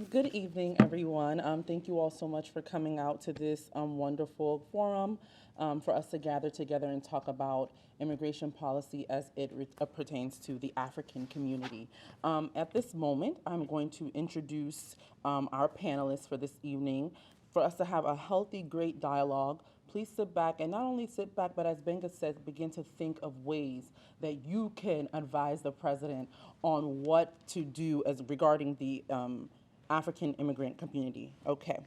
Good evening, everyone. Thank you all so much for coming out to this wonderful forum for us to gather together and talk about immigration policy as it pertains to the African community. At this moment, I'm going to introduce our panelists for this evening for us to have a healthy, great dialogue. Please sit back and not only sit back, but as Benga says, begin to think of ways that you can advise the president on what to do as regarding the African immigrant community. Okay.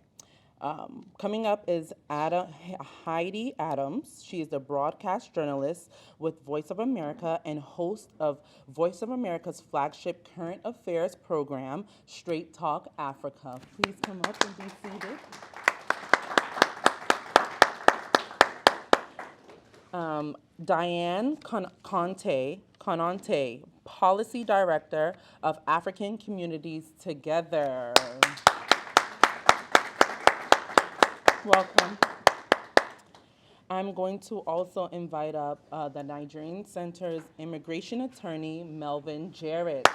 Coming up is Heidi Adams. She is the broadcast journalist with Voice of America and host of Voice of America's flagship current affairs program, Straight Talk Africa. Please come up and be seated. Diane Konate, Policy Director of African Communities Together. Welcome. I'm going to also invite up the Nigerian Center's immigration attorney, Melvin Jared.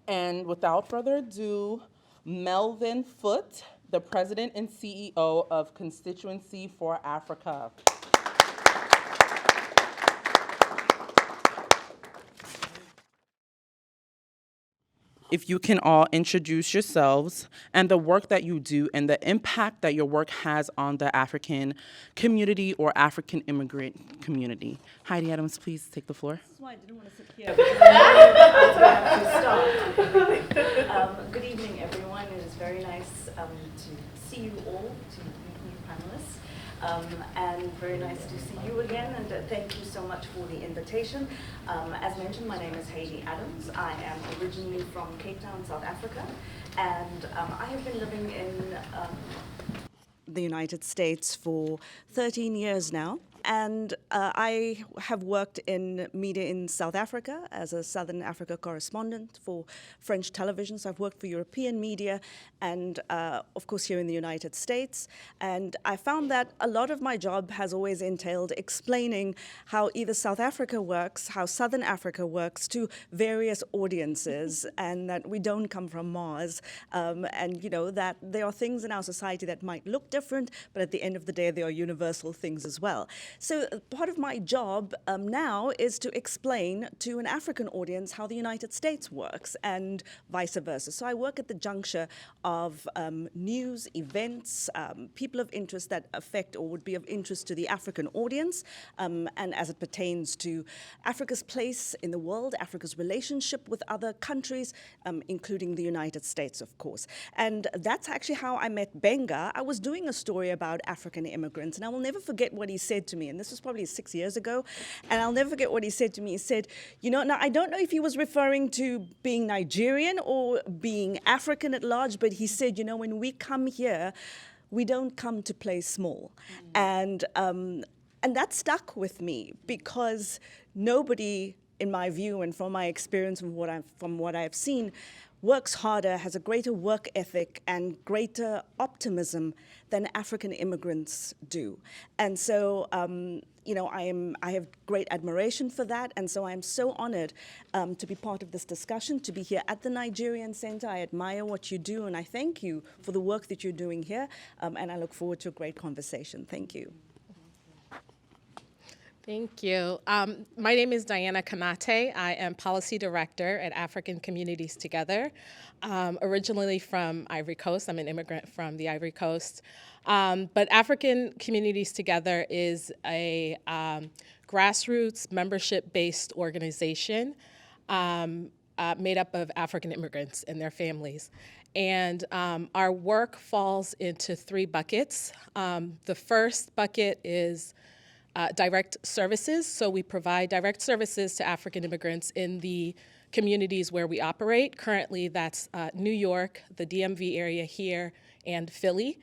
And without further ado, Melvin Foote, the President and CEO of Constituency for Africa. If you can all introduce yourselves and the work that you do and the impact that your work has on the African community or African immigrant community. Heidi Adams, please take the floor. That's why I didn't want to sit here because I have to start. Good evening, everyone. It is very nice to see you all, to meet new panelists. And very nice to see you again, and thank you so much for the invitation. As mentioned, my name is Heidi Adams. I am originally from Cape Town, South Africa, and I have been living in the United States for 13 years now. And I have worked in media in South Africa as a Southern Africa correspondent for French television. So I've worked for European media and, of course, here in the United States. And I found that a lot of my job has always entailed explaining how either South Africa works, how Southern Africa works to various audiences, and that we don't come from Mars. And, you know, that there are things in our society that might look different, but at the end of the day, there are universal things as well. So part of my job now is to explain to an African audience how the United States works and vice versa. So I work at the juncture of news, events, people of interest that affect or would be of interest to the African audience, and as it pertains to Africa's place in the world, Africa's relationship with other countries, including the United States, of course. And that's actually how I met Benga. I was doing a story about African immigrants, and I will never forget what he said to me, and this was probably 6 years ago, and I'll never forget what he said to me. He said, you know, now I don't know if he was referring to being Nigerian or being African at large, but he said, you know, when we come here, we don't come to play small. And that stuck with me because nobody, in my view and from my experience and from what I've seen, works harder, has a greater work ethic and greater optimism than African immigrants do. And so, you know, I have great admiration for that, and so I'm so honored to be part of this discussion, to be here at the Nigerian Center. I admire what you do, and I thank you for the work that you're doing here, and I look forward to a great conversation. Thank you. Thank you. My name is Diana Camate. I am Policy Director at African Communities Together. Originally from Ivory Coast. I'm an immigrant from the Ivory Coast. But African Communities Together is a grassroots, membership-based organization made up of African immigrants and their families. And our work falls into three buckets. The first bucket is direct services. So we provide direct services to African immigrants in the communities where we operate. Currently, that's New York, the DMV area here, and Philly.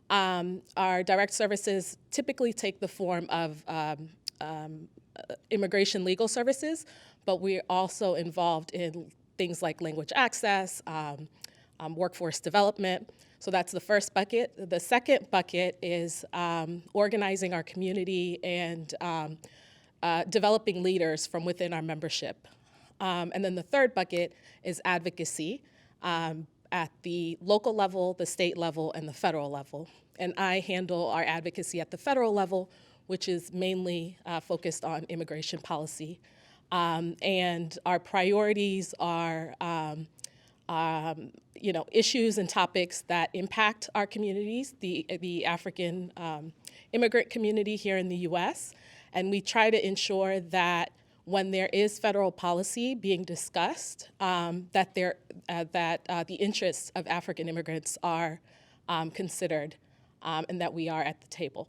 Our direct services typically take the form of immigration legal services, but we're also involved in things like language access, workforce development. So that's the first bucket. The second bucket is organizing our community and developing leaders from within our membership. And then the third bucket is advocacy at the local level, the state level, and the federal level. And I handle our advocacy at the federal level, which is mainly focused on immigration policy. And our priorities are issues and topics that impact our communities, the African immigrant community here in the U.S., and we try to ensure that when there is federal policy being discussed, that the interests of African immigrants are considered, and that we are at the table.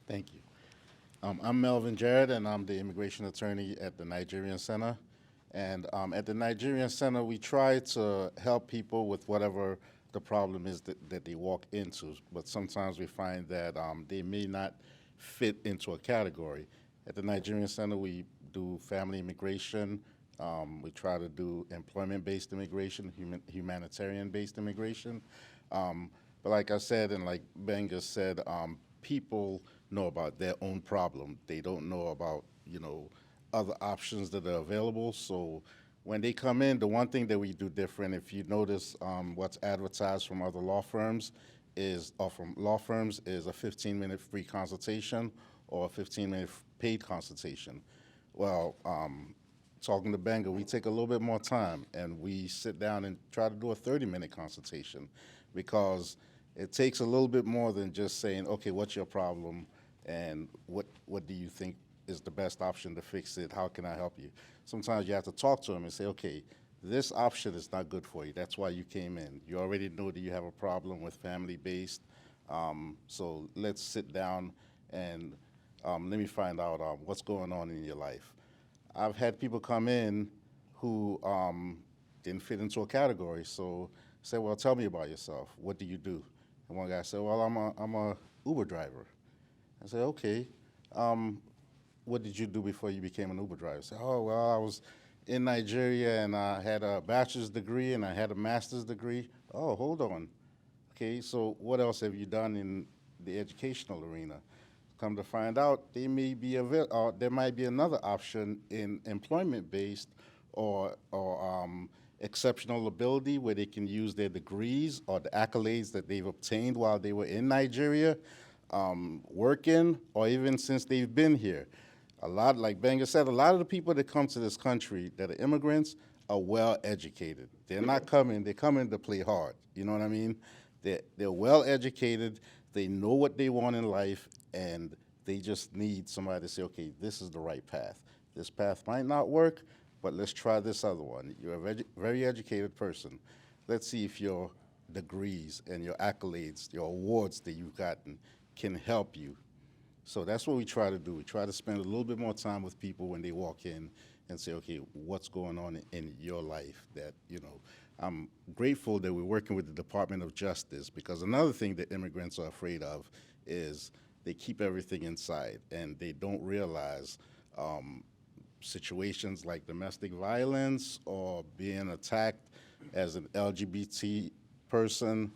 Thank you. I'm Melvin Jared, and I'm the immigration attorney at the Nigerian Center. And at the Nigerian Center, we try to help people with whatever the problem is that they walk into. But sometimes we find that they may not fit into a category. At the Nigerian Center, we do family immigration. We try to do employment-based immigration, humanitarian-based immigration. But like I said, and like Benga said, people know about their own problem. They don't know about, other options that are available. So when they come in, the one thing that we do different, if you notice what's advertised from other law firms is a 15-minute free consultation or a 15-minute paid consultation. Well, talking to Benga, we take a little bit more time and we sit down and try to do a 30-minute consultation, because it takes a little bit more than just saying, okay, what's your problem and what do you think is the best option to fix it? How can I help you? Sometimes you have to talk to them and say, okay, this option is not good for you. That's why you came in. You already know that you have a problem with family-based. So let's sit down and let me find out what's going on in your life. I've had people come in who didn't fit into a category. So I said, well, tell me about yourself. What do you do? And one guy said, well, I'm a Uber driver. I said, okay. What did you do before you became an Uber driver? I said, oh, well, I was in Nigeria and I had a bachelor's degree and I had a master's degree. Oh, hold on. Okay, so what else have you done in the educational arena? Come to find out, there might be another option in employment-based or exceptional ability, where they can use their degrees or the accolades that they've obtained while they were in Nigeria, working, or even since they've been here. Like Benga said, a lot of the people that come to this country that are immigrants are well educated. They're not coming, they're coming to play hard. You know what I mean? They're well educated, they know what they want in life, and they just need somebody to say, okay, this is the right path. This path might not work, but let's try this other one. You're a very educated person. Let's see if your degrees and your accolades, your awards that you've gotten can help you. So that's what we try to do. We try to spend a little bit more time with people when they walk in and say, okay, what's going on in your life? That, I'm grateful that we're working with the Department of Justice, because another thing that immigrants are afraid of is they keep everything inside and they don't realize situations like domestic violence or being attacked as an LGBT person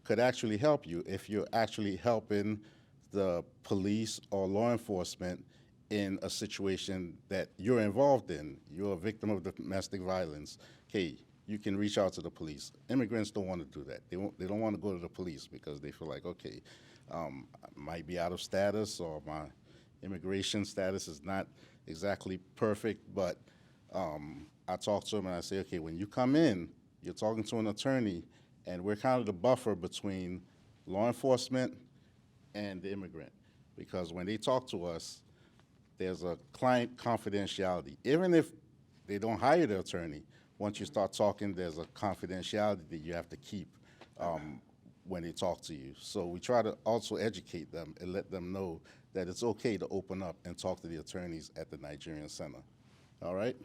could actually help you if you're actually helping the police or law enforcement in a situation that you're involved in. You're a victim of domestic violence. Okay, you can reach out to the police. Immigrants don't want to do that. They don't want to go to the police because they feel like, okay, I might be out of status or my immigration status is not exactly perfect, but I talk to them and I say, okay, when you come in, you're talking to an attorney, and we're kind of the buffer between law enforcement and the immigrant, because when they talk to us, there's a client confidentiality. Even if they don't hire the attorney, once you start talking, there's a confidentiality that you have to keep when they talk to you. So we try to also educate them and let them know that it's okay to open up and talk to the attorneys at the Nigerian Center. All right?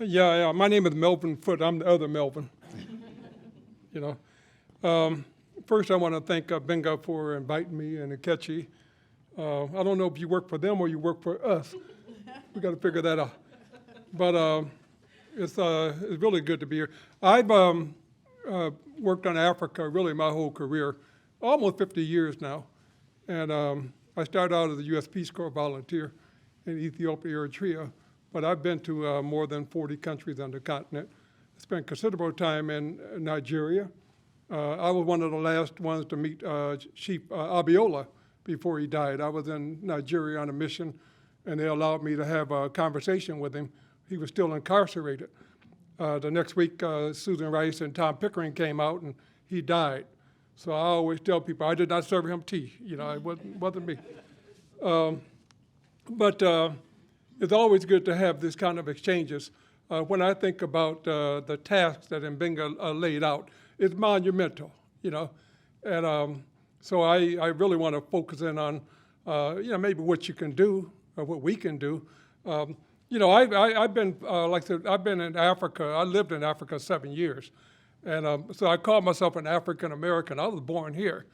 Yeah, my name is Melvin Foote. I'm the other Melvin. First, I want to thank Benga for inviting me, and Nkechi. I don't know if you work for them or you work for us. We got to figure that out. But it's really good to be here. I've worked on Africa really my whole career. almost 50 years now. And I started out as a U.S. Peace Corps volunteer in Ethiopia, Eritrea, but I've been to more than 40 countries on the continent. I spent considerable time in Nigeria. I was one of the last ones to meet Chief Abiola before he died. I was in Nigeria on a mission, and they allowed me to have a conversation with him. He was still incarcerated. The next week, Susan Rice and Tom Pickering came out, and he died. So I always tell people, I did not serve him tea. It wasn't me. But it's always good to have this kind of exchanges. When I think about the tasks that Mbenga laid out, it's monumental, And so I really want to focus in on, maybe what you can do or what we can do. I've been, like I said, I've been in Africa. I lived in Africa 7 years. And so I call myself an African American. I was born here,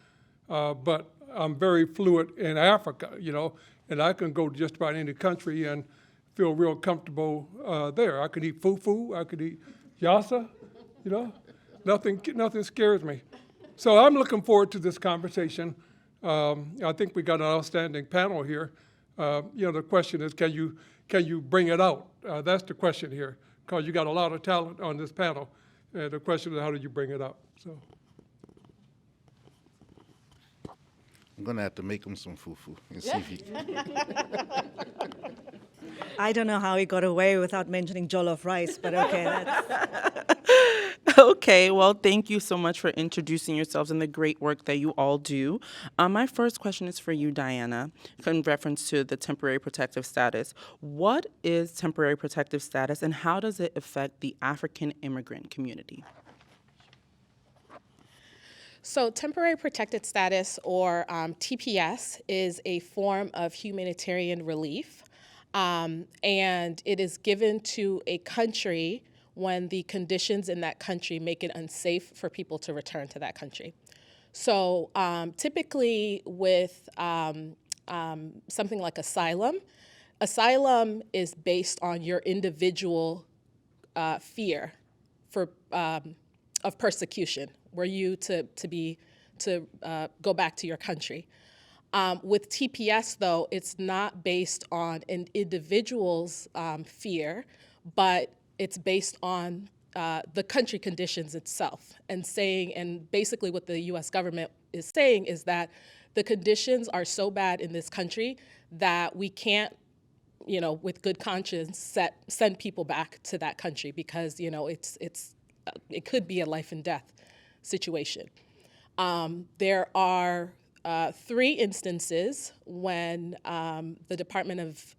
but I'm very fluent in Africa, and I can go to just about any country and feel real comfortable there. I could eat fufu, I could eat yassa, nothing scares me. So I'm looking forward to this conversation. I think we got an outstanding panel here. The question is, can you bring it out? That's the question here, because you got a lot of talent on this panel. And the question is, how do you bring it up? So I'm going to have to make him some fufu and see if he I don't know how he got away without mentioning jollof rice, but okay. That's... Okay, well, thank you so much for introducing yourselves and the great work that you all do. My first question is for you, Diana, in reference to the temporary protective status. What is temporary protective status, and how does it affect the African immigrant community? So temporary protected status, or TPS, is a form of humanitarian relief, and it is given to a country when the conditions in that country make it unsafe for people to return to that country. So typically with something like asylum is based on your individual fear of persecution, were you to go back to your country. With TPS, though, it's not based on an individual's fear, but it's based on the country conditions itself, and basically what the U.S. government is saying is that the conditions are so bad in this country that we can't, with good conscience, send people back to that country because it could be a life and death situation. There are 3 instances when the Department of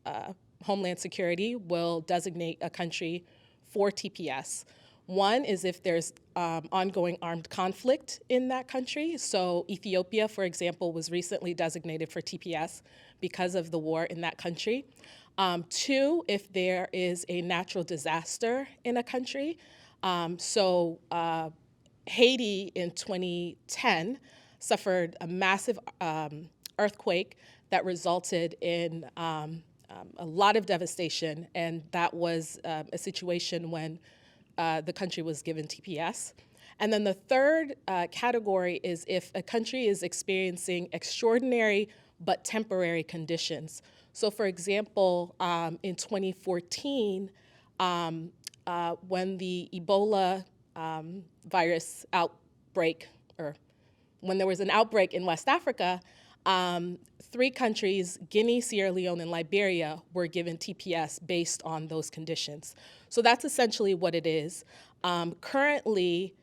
Homeland Security will designate a country for TPS. One is if there's ongoing armed conflict in that country. So Ethiopia, for example, was recently designated for TPS because of the war in that country. 2, if there is a natural disaster in a country. So Haiti in 2010 suffered a massive earthquake that resulted in a lot of devastation, and that was a situation when the country was given TPS. And then the third category is if a country is experiencing extraordinary but temporary conditions. So for example, in 2014, when the Ebola virus outbreak, or when there was an outbreak in West Africa, 3 countries, Guinea, Sierra Leone, and Liberia, were given TPS based on those conditions. So that's essentially what it is. Currently,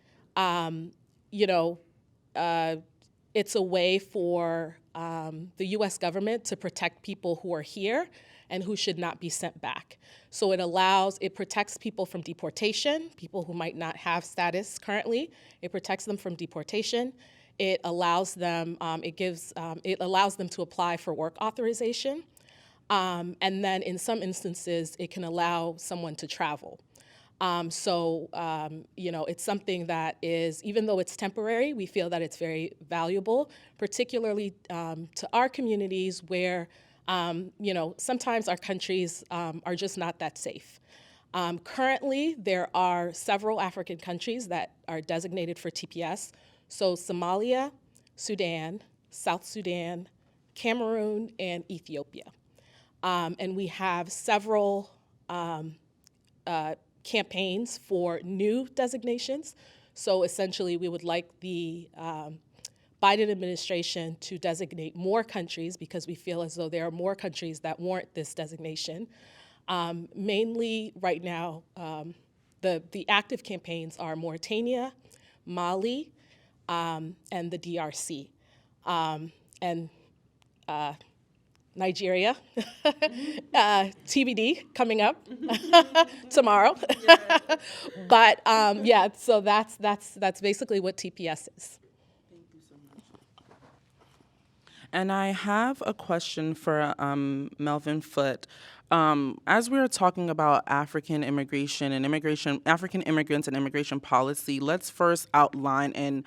it's a way for the U.S. government to protect people who are here and who should not be sent back. So it protects people from deportation, people who might not have status currently. It protects them from deportation. It allows them, it allows them to apply for work authorization. And then in some instances, it can allow someone to travel. It's something that is, even though it's temporary, we feel that it's very valuable, particularly to our communities where, sometimes our countries are just not that safe. Currently, there are several African countries that are designated for TPS. So Somalia, Sudan, South Sudan, Cameroon, and Ethiopia. And we have several campaigns for new designations. So essentially, we would like the Biden administration to designate more countries because we feel as though there are more countries that warrant this designation. Mainly right now, the active campaigns are Mauritania, Mali, and the DRC. And Nigeria, TBD coming up tomorrow. But yeah, so that's basically what TPS is. And I have a question for Melvin Foote. As we are talking about African immigration and African immigrants and immigration policy, let's first outline and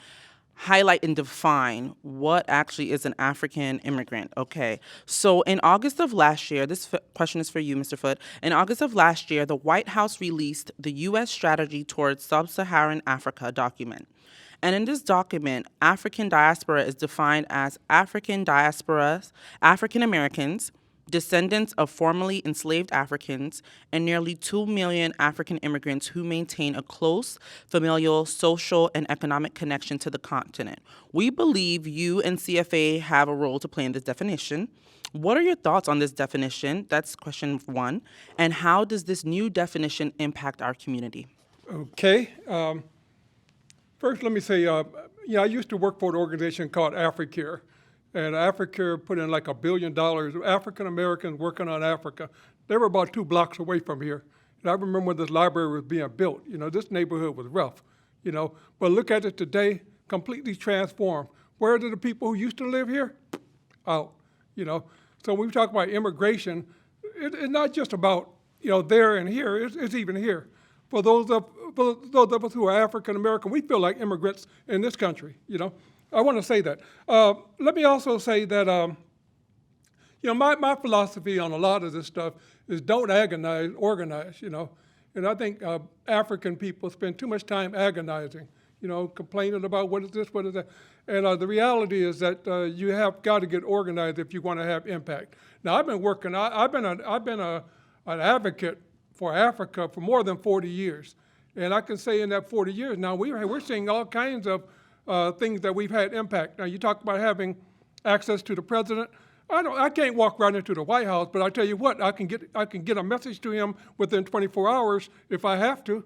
highlight and define what actually is an African immigrant. Okay, so in August of last year, this question is for you, Mr. Foote. In August of last year, the White House released the U.S. Strategy Towards Sub-Saharan Africa document. And in this document, African diaspora is defined as African diasporas, African Americans, descendants of formerly enslaved Africans, and nearly 2 million African immigrants who maintain a close familial, social, and economic connection to the continent. We believe you and CFA have a role to play in this definition. What are your thoughts on this definition? That's question one. And how does this new definition impact our community? Okay. First, let me say, I used to work for an organization called AfriCare. And AfriCare put in like $1 billion. African Americans working on Africa. They were about 2 blocks away from here. And I remember when this library was being built. This neighborhood was rough. But look at it today, completely transformed. Where are the people who used to live here? Out. So when we talk about immigration, it's not just about there and here. It's even here. For those of us who are African American, we feel like immigrants in this country. I want to say that. Let me also say that, my philosophy on a lot of this stuff is don't agonize, organize, And I think African people spend too much time agonizing, complaining about what is this, what is that. And the reality is that you have got to get organized if you want to have impact. Now, I've been working, I've been an advocate for Africa for more than 40 years. And I can say in that 40 years now, we're seeing all kinds of things that we've had impact. Now, you talk about having access to the president. I can't walk right into the White House, but I tell you what, I can get a message to him within 24 hours if I have to,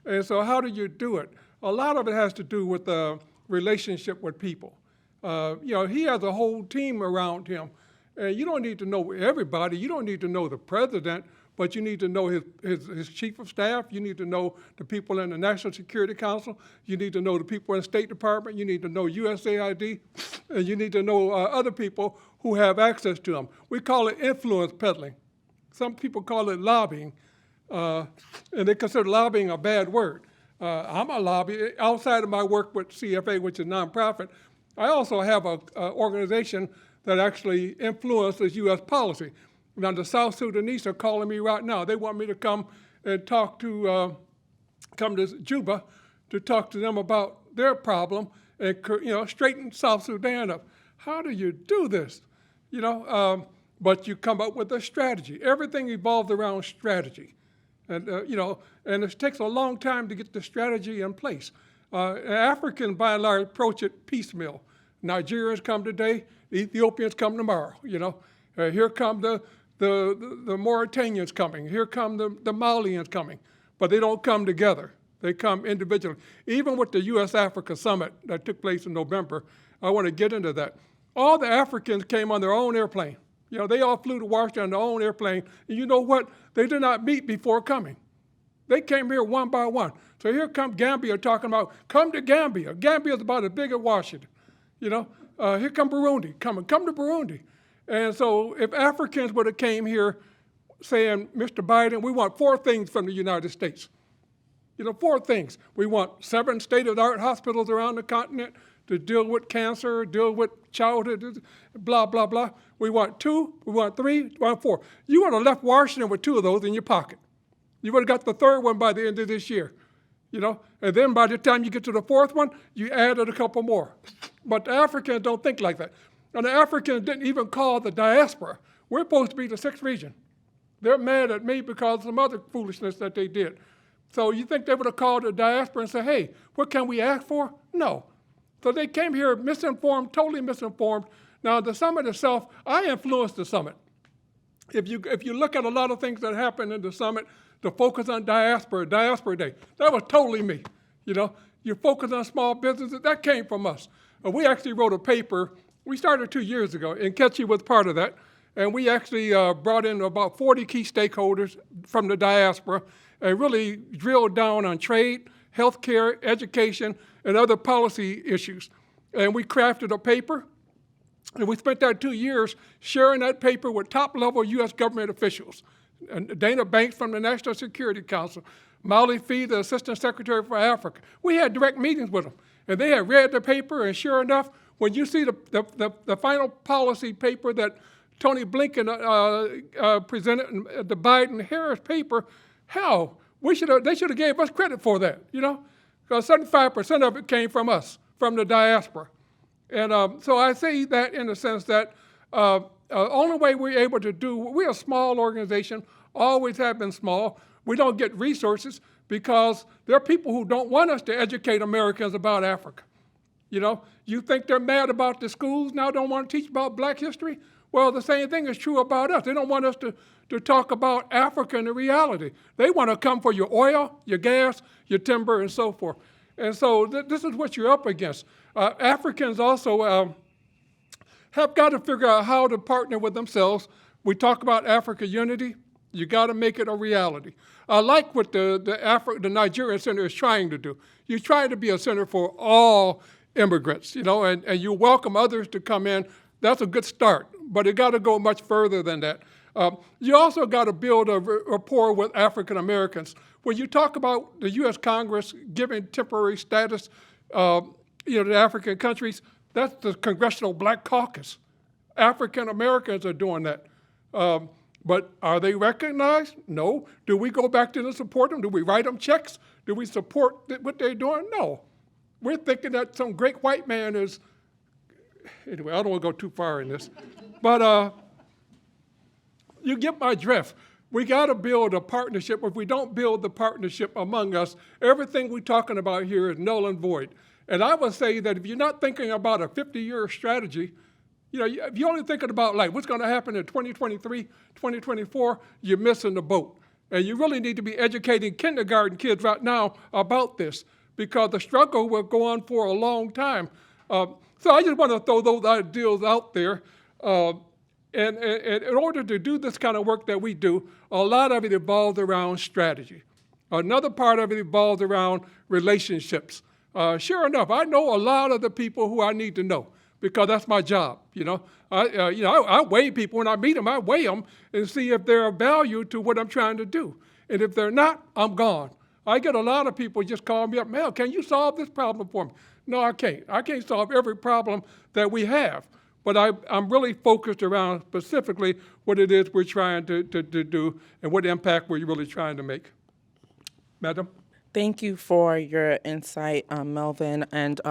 And so how do you do it? A lot of it has to do with the relationship with people. He has a whole team around him. And you don't need to know everybody. You don't need to know the president, but you need to know his chief of staff. You need to know the people in the National Security Council. You need to know the people in the State Department. You need to know USAID. And you need to know other people who have access to them. We call it influence peddling. Some people call it lobbying, and they consider lobbying a bad word. I'm a lobbyist. Outside of my work with CFA, which is a nonprofit, I also have an organization that actually influences U.S. policy. Now, the South Sudanese are calling me right now. They want me to come and come to Juba to talk to them about their problem and, straighten South Sudan up. How do you do this? But you come up with a strategy. Everything evolves around strategy. And, and it takes a long time to get the strategy in place. Africans, by and large, approach it piecemeal. Nigerians come today, Ethiopians come tomorrow, Here come the Mauritanians coming. Here come the Malians coming. But they don't come together. They come individually. Even with the U.S.-Africa Summit that took place in November, I want to get into that. All the Africans came on their own airplane. They all flew to Washington on their own airplane. And you know what? They did not meet before coming. They came here one by one. So here come Gambia talking about, come to Gambia. Gambia is about as big as Washington. Here come Burundi. Come to Burundi. And so if Africans would have came here saying, Mr. Biden, we want 4 things from the United States. 4 things. We want 7 state-of-the-art hospitals around the continent to deal with cancer, deal with childhood, blah, blah, blah. We want 2, we want 3, we want 4. You would have left Washington with 2 of those in your pocket. You would have got the 3rd one by the end of this year. you know? And then by the time you get to the fourth one, you added a couple more. But the Africans don't think like that. And the Africans didn't even call the diaspora. We're supposed to be the sixth region. They're mad at me because of some other foolishness that they did. So you think they would have called the diaspora and said, hey, what can we ask for? No. So they came here misinformed, totally misinformed. Now, the summit itself, I influenced the summit. If you look at a lot of things that happened in the summit, the focus on diaspora day, that was totally me. You know, you focus on small businesses, that came from us. We actually wrote a paper. We started 2 years ago, and Nkechi was part of that. And we actually brought in about 40 key stakeholders from the diaspora and really drilled down on trade, healthcare, education, and other policy issues. And we crafted a paper, and we spent that 2 years sharing that paper with top-level U.S. government officials. And Dana Banks from the National Security Council, Melvin Foote, the Assistant Secretary for Africa. We had direct meetings with them, and they had read the paper, and sure enough, when you see the final policy paper that Tony Blinken presented, the Biden-Harris paper, hell, they should have gave us credit for that, you know? Because 75% of it came from us, from the diaspora. And so I say that in the sense that only way we're able to do, we're a small organization, always have been small. We don't get resources because there are people who don't want us to educate Americans about Africa. You know, you think they're mad about the schools now don't want to teach about black history? Well, the same thing is true about us. They don't want us to talk about Africa and the reality. They want to come for your oil, your gas, your timber, and so forth. And so this is what you're up against. Africans also have got to figure out how to partner with themselves. We talk about Africa unity. You got to make it a reality. I like what the Nigerian Center is trying to do. You're trying to be a center for all immigrants, you know, and you welcome others to come in. That's a good start, but it got to go much further than that. You also got to build a rapport with African Americans. When you talk about the U.S. Congress giving temporary status, to African countries, that's the Congressional Black Caucus. African Americans are doing that. But are they recognized? No. Do we go back to them and support them? Do we write them checks? Do we support what they're doing? No. We're thinking that some great white man is, anyway, I don't want to go too far in this. But you get my drift. We got to build a partnership. If we don't build the partnership among us, everything we're talking about here is null and void. And I would say that if you're not thinking about a 50-year strategy, you know, if you're only thinking about like what's going to happen in 2023, 2024, you're missing the boat. And you really need to be educating kindergarten kids right now about this because the struggle will go on for a long time. So I just want to throw those ideas out there. And in order to do this kind of work that we do, a lot of it evolves around strategy. Another part of it evolves around relationships. Sure enough, I know a lot of the people who I need to know because that's my job. I weigh people when I meet them. I weigh them and see if they're of value to what I'm trying to do. And if they're not, I'm gone. I get a lot of people just call me up, Mel, can you solve this problem for me? No, I can't. I can't solve every problem that we have. But I'm really focused around specifically what it is we're trying to do and what impact we're really trying to make. Madam? Thank you for your insight, Melvin, and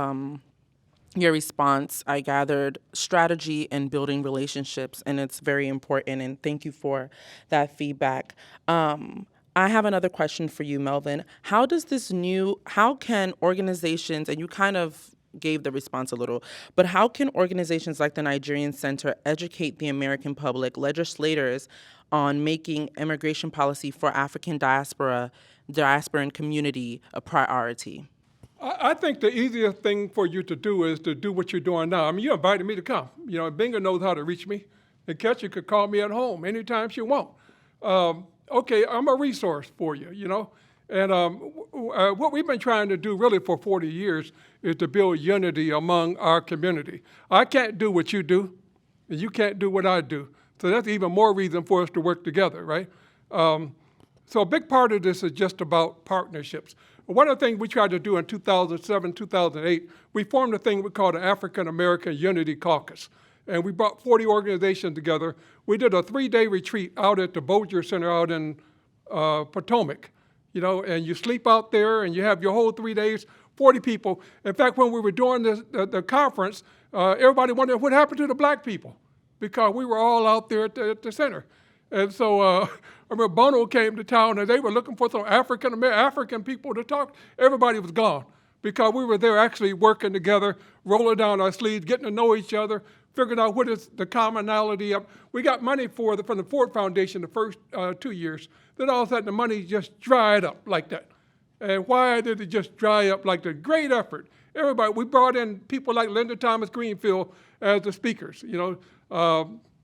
your response. I gathered strategy and building relationships, and it's very important, and thank you for that feedback. I have another question for you, Melvin. How can organizations, and you kind of gave the response a little, but how can organizations like the Nigerian Center educate the American public, legislators, on making immigration policy for African diaspora and community a priority? I think the easiest thing for you to do is to do what you're doing now. I mean, you invited me to come. You know, Binga knows how to reach me. Nkechi could call me at home anytime she wants. Okay, I'm a resource for you, you know. And what we've been trying to do really for 40 years is to build unity among our community. I can't do what you do, and you can't do what I do. So that's even more reason for us to work together, right? So a big part of this is just about partnerships. One of the things we tried to do in 2007, 2008, we formed a thing we call the African American Unity Caucus. And we brought 40 organizations together. We did a 3-day retreat out at the Bossier Center out in Potomac. and you sleep out there and you have your whole 3 days, 40 people. In fact, when we were doing the conference, everybody wondered what happened to the black people, because we were all out there at the center. And so I remember Bono came to town and they were looking for some African people to talk. Everybody was gone, because we were there actually working together, rolling down our sleeves, getting to know each other, figuring out what is the commonality of. We got money from the Ford Foundation the first 2 years. Then all of a sudden the money just dried up like that. And why did it just dry up like that? Great effort. Everybody, we brought in people like Linda Thomas Greenfield as the speakers.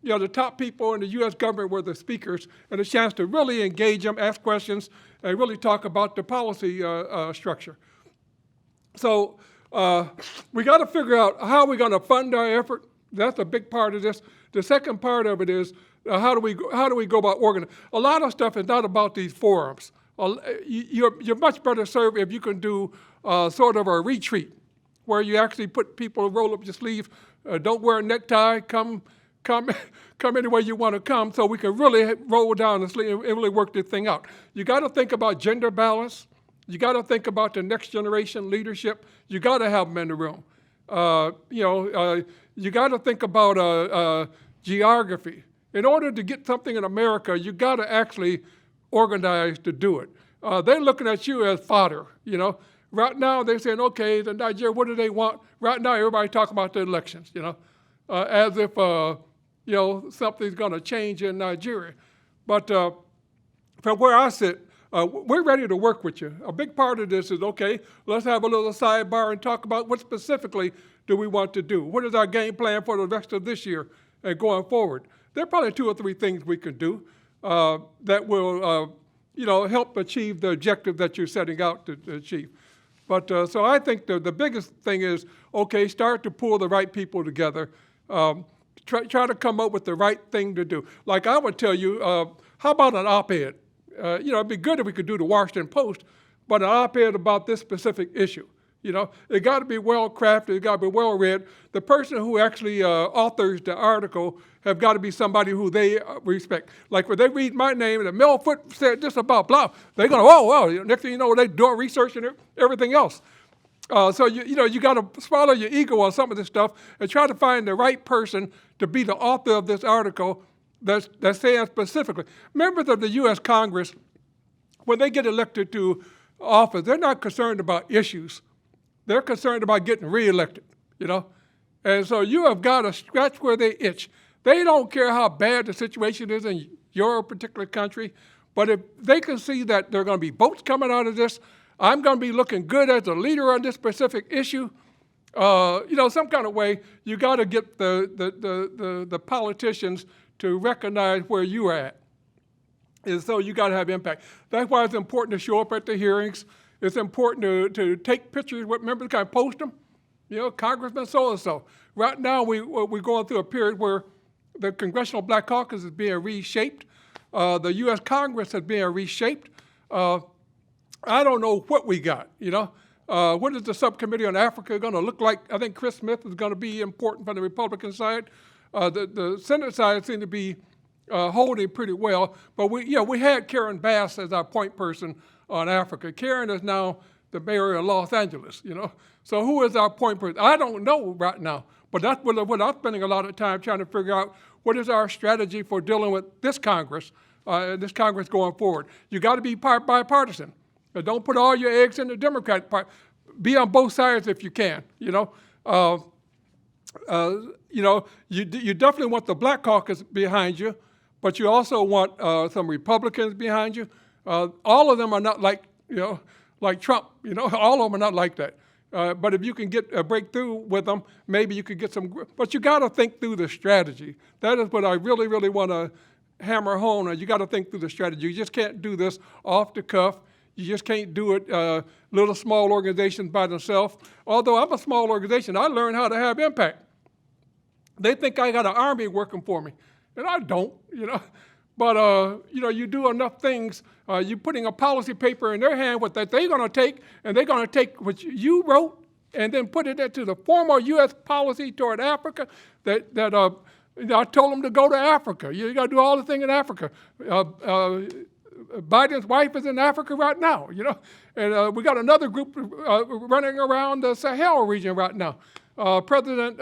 The top people in the U.S. government were the speakers, and a chance to really engage them, ask questions, and really talk about the policy structure. So we got to figure out how we're going to fund our effort. That's a big part of this. The second part of it is how do we go about organizing? A lot of stuff is not about these forums. You're much better served if you can do sort of a retreat where you actually put people, roll up your sleeve, don't wear a necktie, come any way you want to come, so we can really roll down the sleeve and really work this thing out. You got to think about gender balance. You got to think about the next generation leadership. You got to have them in the room. You got to think about geography. In order to get something in America, you got to actually organize to do it. They're looking at you as fodder, Right now, they're saying, okay, the Nigeria, what do they want? Right now, everybody's talking about the elections, as if, something's going to change in Nigeria. But from where I sit, we're ready to work with you. A big part of this is, okay, let's have a little sidebar and talk about what specifically do we want to do. What is our game plan for the rest of this year and going forward? There are probably 2 or 3 things we can do that will, help achieve the objective that you're setting out to achieve. But so I think the biggest thing is, okay, start to pull the right people together. Try to come up with the right thing to do. Like I would tell you, how about an op-ed? It'd be good if we could do the Washington Post, but an op-ed about this specific issue. It got to be well-crafted, it got to be well-read. The person who actually authors the article have got to be somebody who they respect. Like when they read my name and Melvin Foote said this about blah, they're going to, oh, well, next thing you know, they're doing research and everything else. So you got to swallow your ego on some of this stuff and try to find the right person to be the author of this article that's saying specifically. Members of the U.S. Congress, when they get elected to office, they're not concerned about issues. They're concerned about getting reelected, And so you have got to scratch where they itch. They don't care how bad the situation is in your particular country, but if they can see that there are going to be votes coming out of this, I'm going to be looking good as a leader on this specific issue, some kind of way, you got to get the politicians to recognize where you are at. And so you got to have impact. That's why it's important to show up at the hearings. It's important to take pictures with members, kind of post them. Congressman so-and-so. Right now, we're going through a period where the Congressional Black Caucus is being reshaped. The U.S. Congress is being reshaped. I don't know what we got, What is the subcommittee on Africa going to look like? I think Chris Smith is going to be important from the Republican side. The Senate side seems to be holding pretty well. But we had Karen Bass as our point person on Africa. Karen is now the mayor of Los Angeles, So who is our point person? I don't know right now. But that's what I'm spending a lot of time trying to figure out. What is our strategy for dealing with this Congress going forward? You got to be bipartisan. Don't put all your eggs in the Democratic Party. Be on both sides if you can. You definitely want the Black Caucus behind you, but you also want some Republicans behind you. All of them are not like Trump. All of them are not like that. But if you can get a breakthrough with them, maybe you could get some. But you got to think through the strategy. That is what I really, really want to hammer home on. You got to think through the strategy. You just can't do this off the cuff. You just can't do it little small organizations by themselves. Although I'm a small organization, I learned how to have impact. They think I got an army working for me, and I don't, But, you do enough things. You're putting a policy paper in their hand that they're going to take, and they're going to take what you wrote and then put it into the formal U.S. policy toward Africa I told them to go to Africa. You got to do all the thing in Africa. Biden's wife is in Africa right now, and we got another group running around the Sahel region right now. President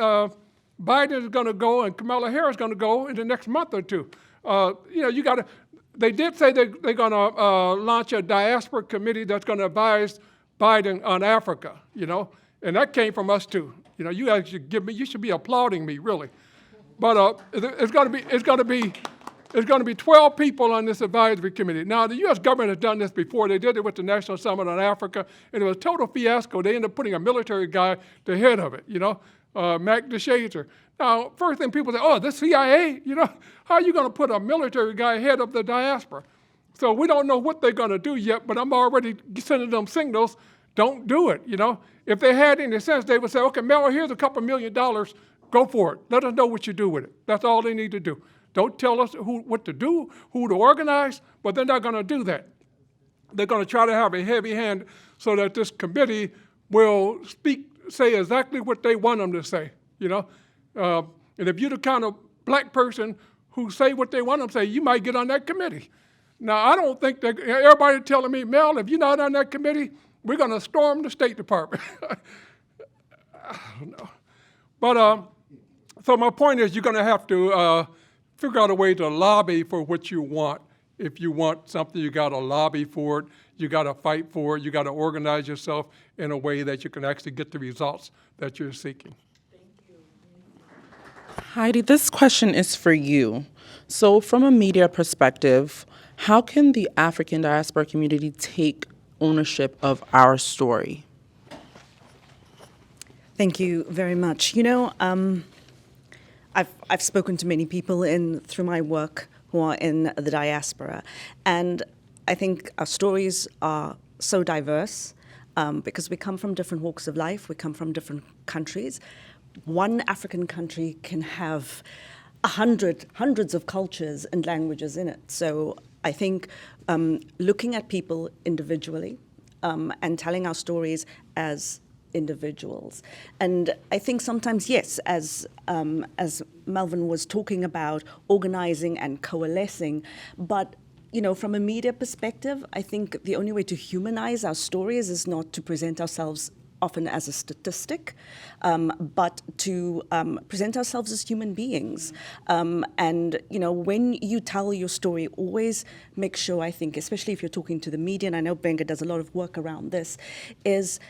Biden is going to go, and Kamala Harris is going to go in the next month or two. You got to. They did say they're going to launch a diaspora committee that's going to advise Biden on Africa, and that came from us too. You guys should you should be applauding me, really. But it's going to be 12 people on this advisory committee. Now, the U.S. government has done this before. They did it with the National Summit on Africa, and it was a total fiasco. They ended up putting a military guy the head of it, Mac DeShazer. Now, first thing people say, oh, the CIA, how are you going to put a military guy head of the diaspora? So we don't know what they're going to do yet, but I'm already sending them signals, don't do it, If they had any sense, they would say, okay, Mel, here's a couple $1 million, go for it. Let us know what you do with it. That's all they need to do. Don't tell us what to do, who to organize, but they're not going to do that. They're going to try to have a heavy hand so that this committee will say exactly what they want them to say, And if you're the kind of black person who say what they want them to say, you might get on that committee. Now, I don't think that everybody telling me, Mel, if you're not on that committee, we're going to storm the State Department. I don't know. But so my point is you're going to have to figure out a way to lobby for what you want. If you want something, you got to lobby for it. You got to fight for it. You got to organize yourself in a way that you can actually get the results that you're seeking. Heidi, this question is for you. So from a media perspective, how can the African diaspora community take ownership of our story? Thank you very much. I've spoken to many people through my work who are in the diaspora, and I think our stories are so diverse because we come from different walks of life, we come from different countries. One African country can have hundreds of cultures and languages in it. So I think looking at people individually and telling our stories as individuals. And I think sometimes, yes, as Melvin was talking about organizing and coalescing, but from a media perspective, I think the only way to humanize our stories is not to present ourselves often as a statistic, but to present ourselves as human beings. And, when you tell your story, always make sure, I think, especially if you're talking to the media, and I know Benga does a lot of work around this, is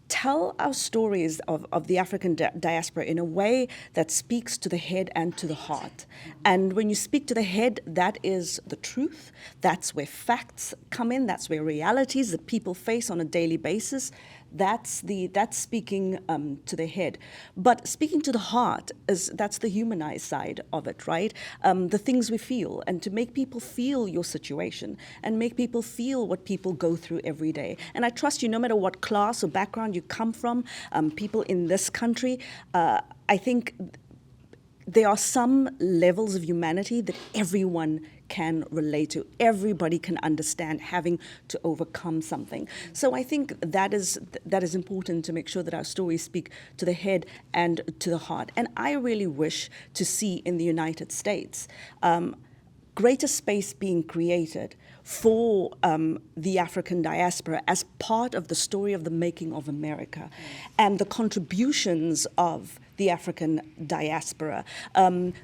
tell our stories of the African diaspora in a way that speaks to the head and to the heart. And when you speak to the head, that is the truth. That's where facts come in. That's where realities that people face on a daily basis. That's speaking to the head. But speaking to the heart, that's the humanized side of it, right? The things we feel, and to make people feel your situation and make people feel what people go through every day. And I trust you, no matter what class or background you come from, people in this country, I think there are some levels of humanity that everyone can relate to. Everybody can understand having to overcome something. So I think that is important to make sure that our stories speak to the head and to the heart. And I really wish to see in the United States greater space being created for the African diaspora as part of the story of the making of America and the contributions of the African diaspora,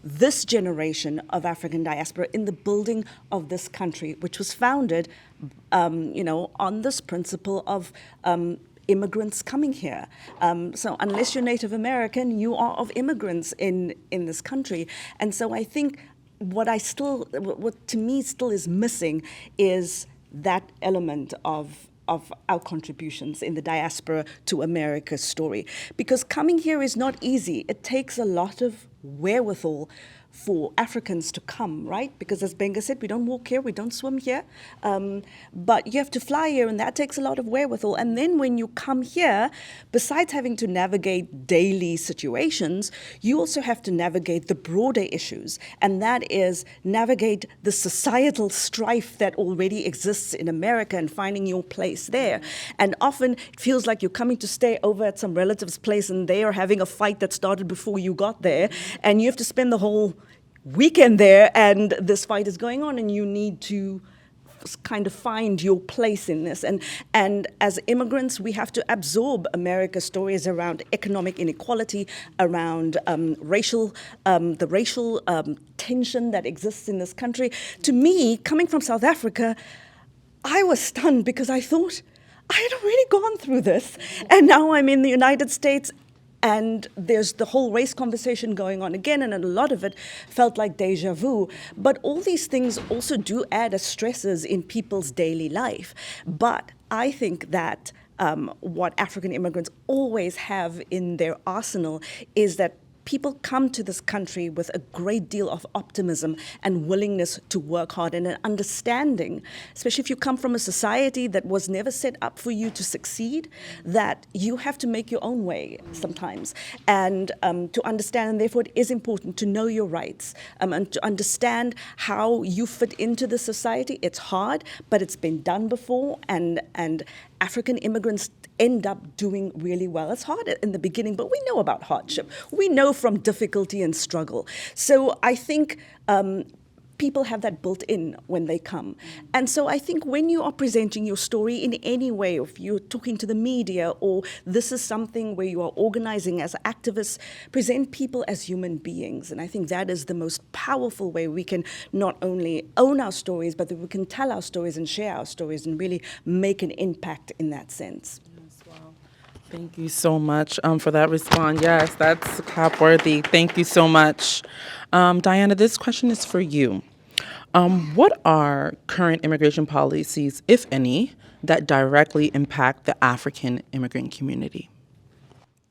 this generation of African diaspora in the building of this country, which was founded, on this principle of immigrants coming here. So unless you're Native American, you are of immigrants in this country. And so I think what to me still is missing is that element of our contributions in the diaspora to America's story. Because coming here is not easy. It takes a lot of wherewithal for Africans to come, right? Because as Benga said, we don't walk here, we don't swim here, but you have to fly here, and that takes a lot of wherewithal. And then when you come here, besides having to navigate daily situations, you also have to navigate the broader issues, and that is navigate the societal strife that already exists in America and finding your place there. And often it feels like you're coming to stay over at some relative's place and they are having a fight that started before you got there, and you have to spend the whole weekend there and this fight is going on, and you need to kind of find your place in this. And as immigrants, we have to absorb America's stories around economic inequality, around the racial tension that exists in this country. To me, coming from South Africa, I was stunned because I thought, I had already gone through this. And now I'm in the United States, and there's the whole race conversation going on again, and a lot of it felt like deja vu. But all these things also do add as stresses in people's daily life. But I think that what African immigrants always have in their arsenal is that people come to this country with a great deal of optimism and willingness to work hard, and an understanding, especially if you come from a society that was never set up for you to succeed, that you have to make your own way sometimes. And to understand, and therefore it is important to know your rights and to understand how you fit into the society. It's hard, but it's been done before, and African immigrants end up doing really well. It's hard in the beginning, but we know about hardship. We know from difficulty and struggle. So I think people have that built in when they come. And so I think when you are presenting your story in any way, if you're talking to the media, or this is something where you are organizing as activists, present people as human beings. And I think that is the most powerful way we can not only own our stories, but that we can tell our stories and share our stories and really make an impact in that sense. Thank you so much for that response. Yes, that's clap-worthy. Thank you so much. Diana, this question is for you. What are current immigration policies, if any, that directly impact the African immigrant community?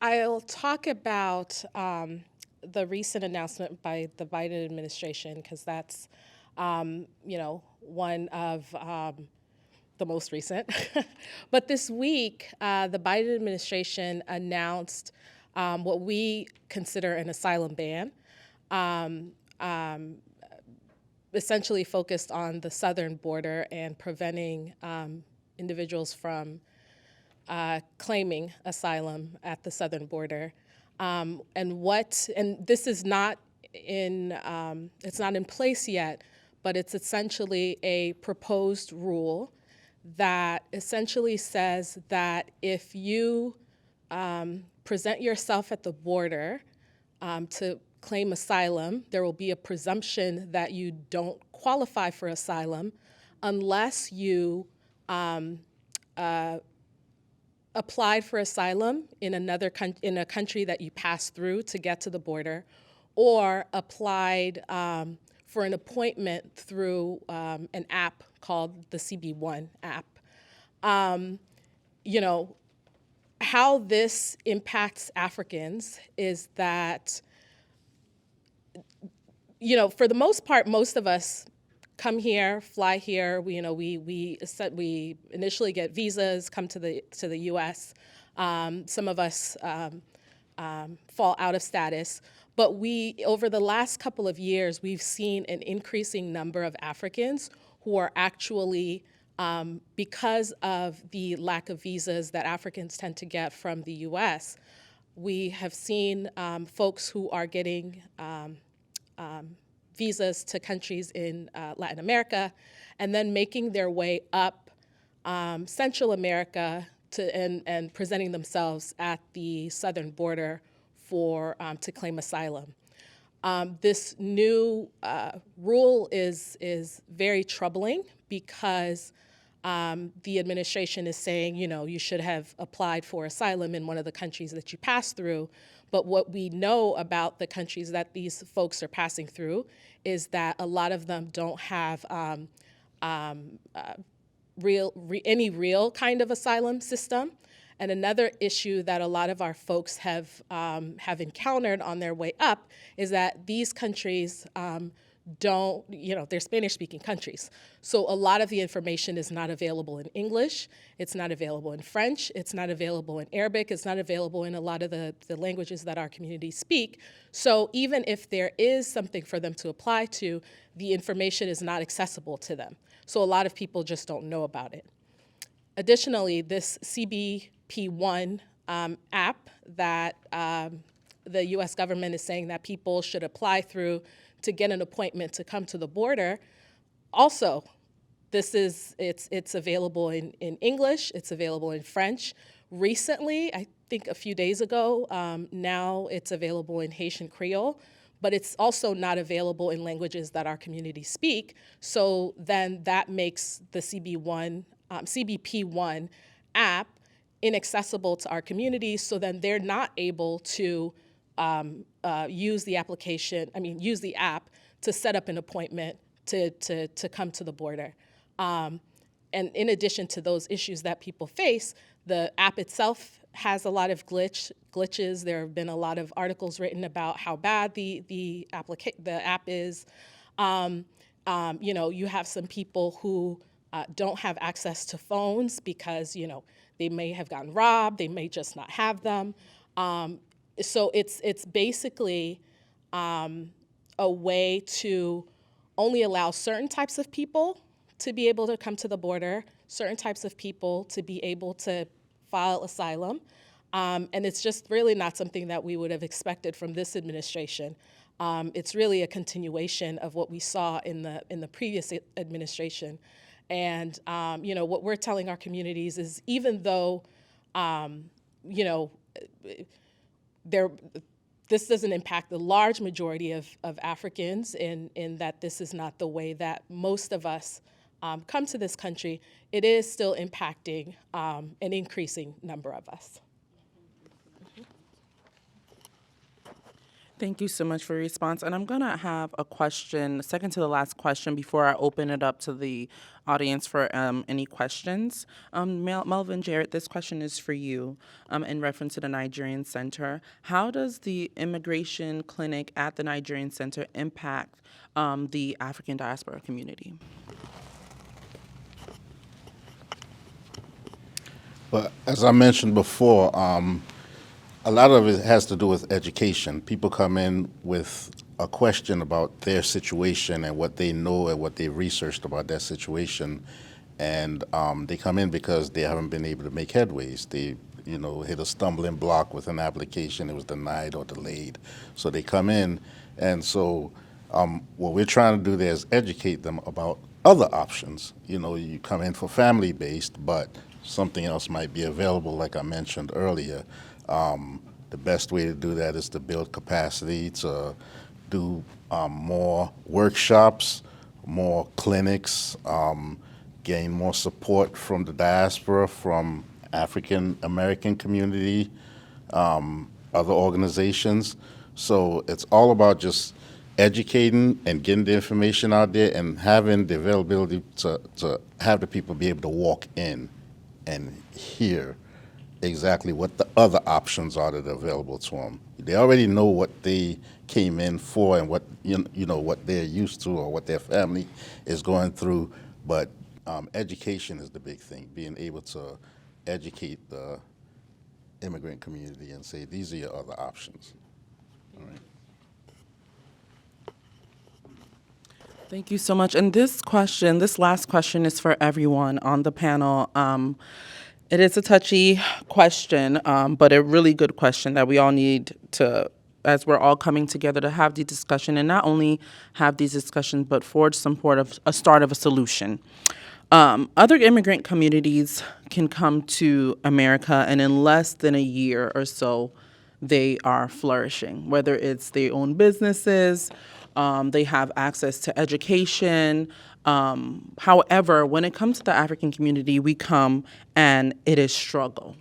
I'll talk about the recent announcement by the Biden administration, because that's, one of the most recent. But this week, the Biden administration announced what we consider an asylum ban, essentially focused on the southern border and preventing individuals from claiming asylum at the southern border. And this is not it's not in place yet, but it's essentially a proposed rule that essentially says that if you present yourself at the border to claim asylum, there will be a presumption that you don't qualify for asylum unless you applied for asylum in in a country that you passed through to get to the border, or applied for an appointment through an app called the CB1 app. How this impacts Africans is that, for the most part, most of us come here, fly here. We initially get visas, come to the U.S. Some of us fall out of status. But over the last couple of years, we've seen an increasing number of Africans who are actually, because of the lack of visas that Africans tend to get from the U.S., we have seen folks who are getting visas to countries in Latin America, and then making their way up Central America and presenting themselves at the southern border to claim asylum. This new rule is very troubling because the administration is saying, you should have applied for asylum in one of the countries that you passed through. But what we know about the countries that these folks are passing through is that a lot of them don't have any real kind of asylum system. And another issue that a lot of our folks have encountered on their way up is that these countries they're Spanish-speaking countries. So a lot of the information is not available in English, it's not available in French, it's not available in Arabic, it's not available in a lot of the languages that our communities speak. So even if there is something for them to apply to, the information is not accessible to them. So a lot of people just don't know about it. Additionally, this CBP1 app that the US government is saying that people should apply through to get an appointment to come to the border also It's available in English, it's available in French. Recently, I think a few days ago, now it's available in Haitian Creole, but it's also not available in languages that our community speak. So then that makes the CBP1 app inaccessible to our communities, so then they're not able to use the app to set up an appointment to come to the border. And in addition to those issues that people face, the app itself has a lot of glitches. There have been a lot of articles written about how bad the app is. You have some people who don't have access to phones because, they may have gotten robbed, they may just not have them. So it's basically a way to only allow certain types of people to be able to come to the border, certain types of people to be able to file asylum. And it's just really not something that we would have expected from this administration. It's really a continuation of what we saw in the previous administration. And what we're telling our communities is, even though this doesn't impact the large majority of Africans in that this is not the way that most of us come to this country, it is still impacting an increasing number of us. Thank you so much for your response. And I'm going to have a question, second to the last question, before I open it up to the audience for any questions. Melvin Jared, this question is for you in reference to the Nigerian Center. How does the immigration clinic at the Nigerian Center impact the African diaspora community? But as I mentioned before, a lot of it has to do with education. People come in with a question about their situation and what they know and what they researched about their situation, and they come in because they haven't been able to make headways. They, hit a stumbling block with an application, it was denied or delayed. So they come in, and so what we're trying to do there is educate them about other options. You come in for family-based, but something else might be available, like I mentioned earlier. The best way to do that is to build capacity, to do more workshops, more clinics, gain more support from the diaspora, from African American community, other organizations. So it's all about just educating and getting the information out there and having the availability to have the people be able to walk in and hear exactly what the other options are that are available to them. They already know what they came in for and what what they're used to or what their family is going through, but education is the big thing, being able to educate the immigrant community and say, these are your other options. All right. Thank you so much. And this last question is for everyone on the panel. It is a touchy question, but a really good question that we all need to, as we're all coming together to have the discussion, and not only have these discussions, but forge some sort of a start of a solution. Other immigrant communities can come to America, and in less than a year or so, they are flourishing, whether it's they own businesses, they have access to education. However, when it comes to the African community, we come and it is struggle.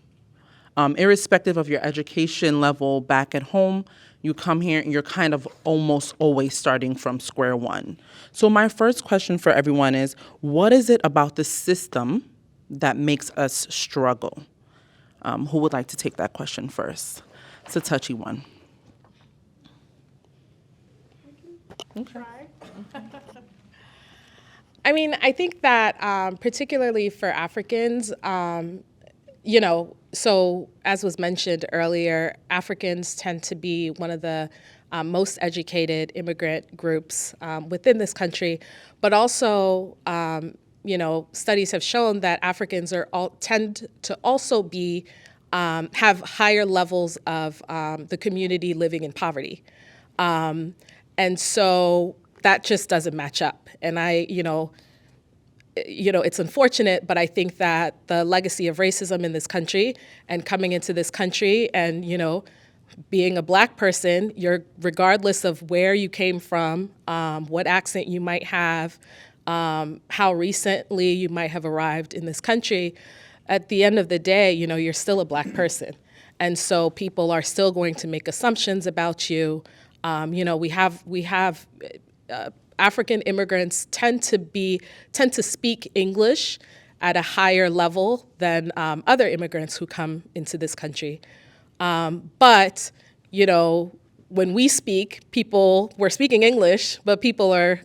Irrespective of your education level back at home, you come here and you're kind of almost always starting from square one. So my first question for everyone is, what is it about the system that makes us struggle? Who would like to take that question first? It's a touchy one. Okay. I think that particularly for Africans, so as was mentioned earlier, Africans tend to be one of the most educated immigrant groups within this country, but also, studies have shown that Africans tend to also be have higher levels of the community living in poverty, and so that just doesn't match up. And it's unfortunate, but I think that the legacy of racism in this country and coming into this country and, being a Black person, regardless of where you came from, what accent you might have, how recently you might have arrived in this country, at the end of the day, you're still a Black person. And so people are still going to make assumptions about you. We have African immigrants tend to speak English at a higher level than other immigrants who come into this country. But when we speak, we're speaking English, but people are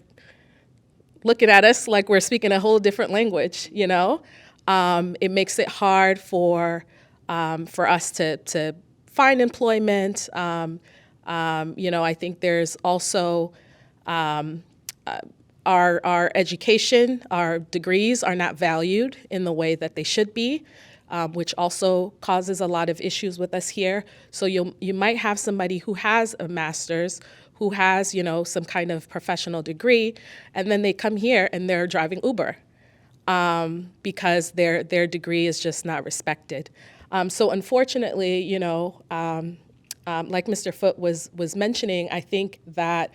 looking at us like we're speaking a whole different language. It makes it hard for us to find employment. I think there's also our education, our degrees are not valued in the way that they should be, which also causes a lot of issues with us here. So you might have somebody who has a master's, who has some kind of professional degree, and then they come here and they're driving Uber because their degree is just not respected. So unfortunately, like Mr. Foote was mentioning, I think that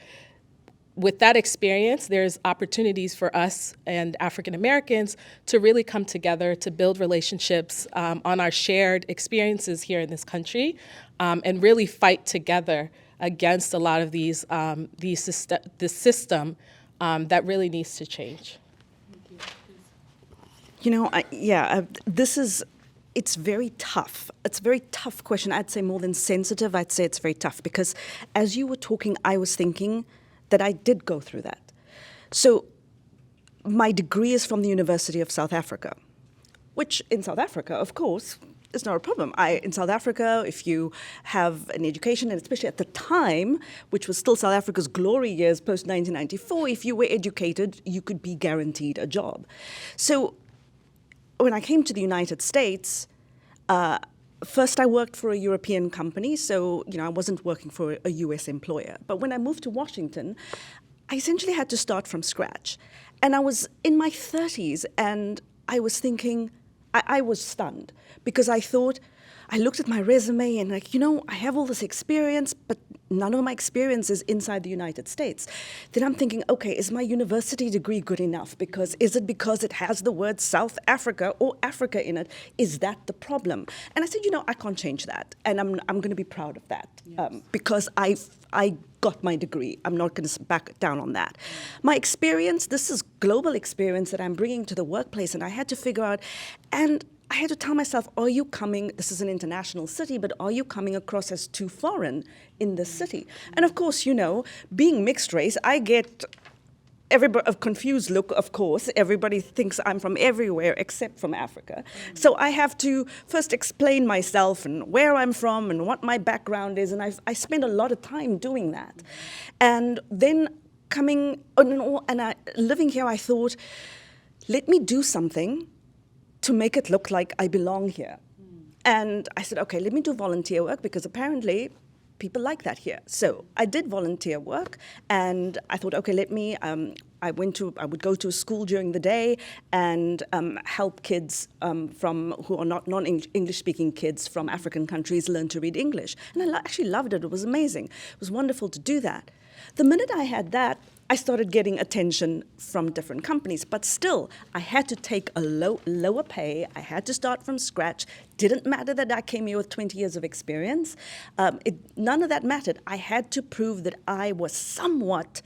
with that experience, there's opportunities for us and African Americans to really come together to build relationships on our shared experiences here in this country, and really fight together against a lot of this system that really needs to change. It's very tough. It's a very tough question. I'd say more than sensitive, I'd say it's very tough because as you were talking, I was thinking that I did go through that. So my degree is from the University of South Africa, which in South Africa, of course, is not a problem. In South Africa, if you have an education, and especially at the time, which was still South Africa's glory years post-1994, if you were educated, you could be guaranteed a job. So when I came to the United States, first I worked for a European company, so I wasn't working for a US employer. But when I moved to Washington, I essentially had to start from scratch. And I was in my 30s, and I was thinking, I was stunned, because I looked at my resume and I have all this experience, but none of my experience is inside the United States. Then I'm thinking, okay, is my university degree good enough? Is it because it has the word South Africa or Africa in it? Is that the problem? And I said, I can't change that. And I'm going to be proud of that. Yes. Because I got my degree. I'm not going to back down on that. My experience, this is global experience that I'm bringing to the workplace, and I had to figure out, and I had to tell myself, are you coming, this is an international city, but are you coming across as too foreign in this city? And of course, being mixed race, I get a confused look, of course. Everybody thinks I'm from everywhere except from Africa. So I have to first explain myself and where I'm from and what my background is, and I spend a lot of time doing that. And then living here, I thought, let me do something to make it look like I belong here. And I said, okay, let me do volunteer work, because apparently people like that here. So I did volunteer work, and I thought, okay, I would go to a school during the day and help kids who are not non-English speaking kids from African countries learn to read English. And I actually loved it. It was amazing. It was wonderful to do that. The minute I had that, I started getting attention from different companies, but still, I had to take a lower pay. I had to start from scratch. Didn't matter that I came here with 20 years of experience. None of that mattered. I had to prove that I was somewhat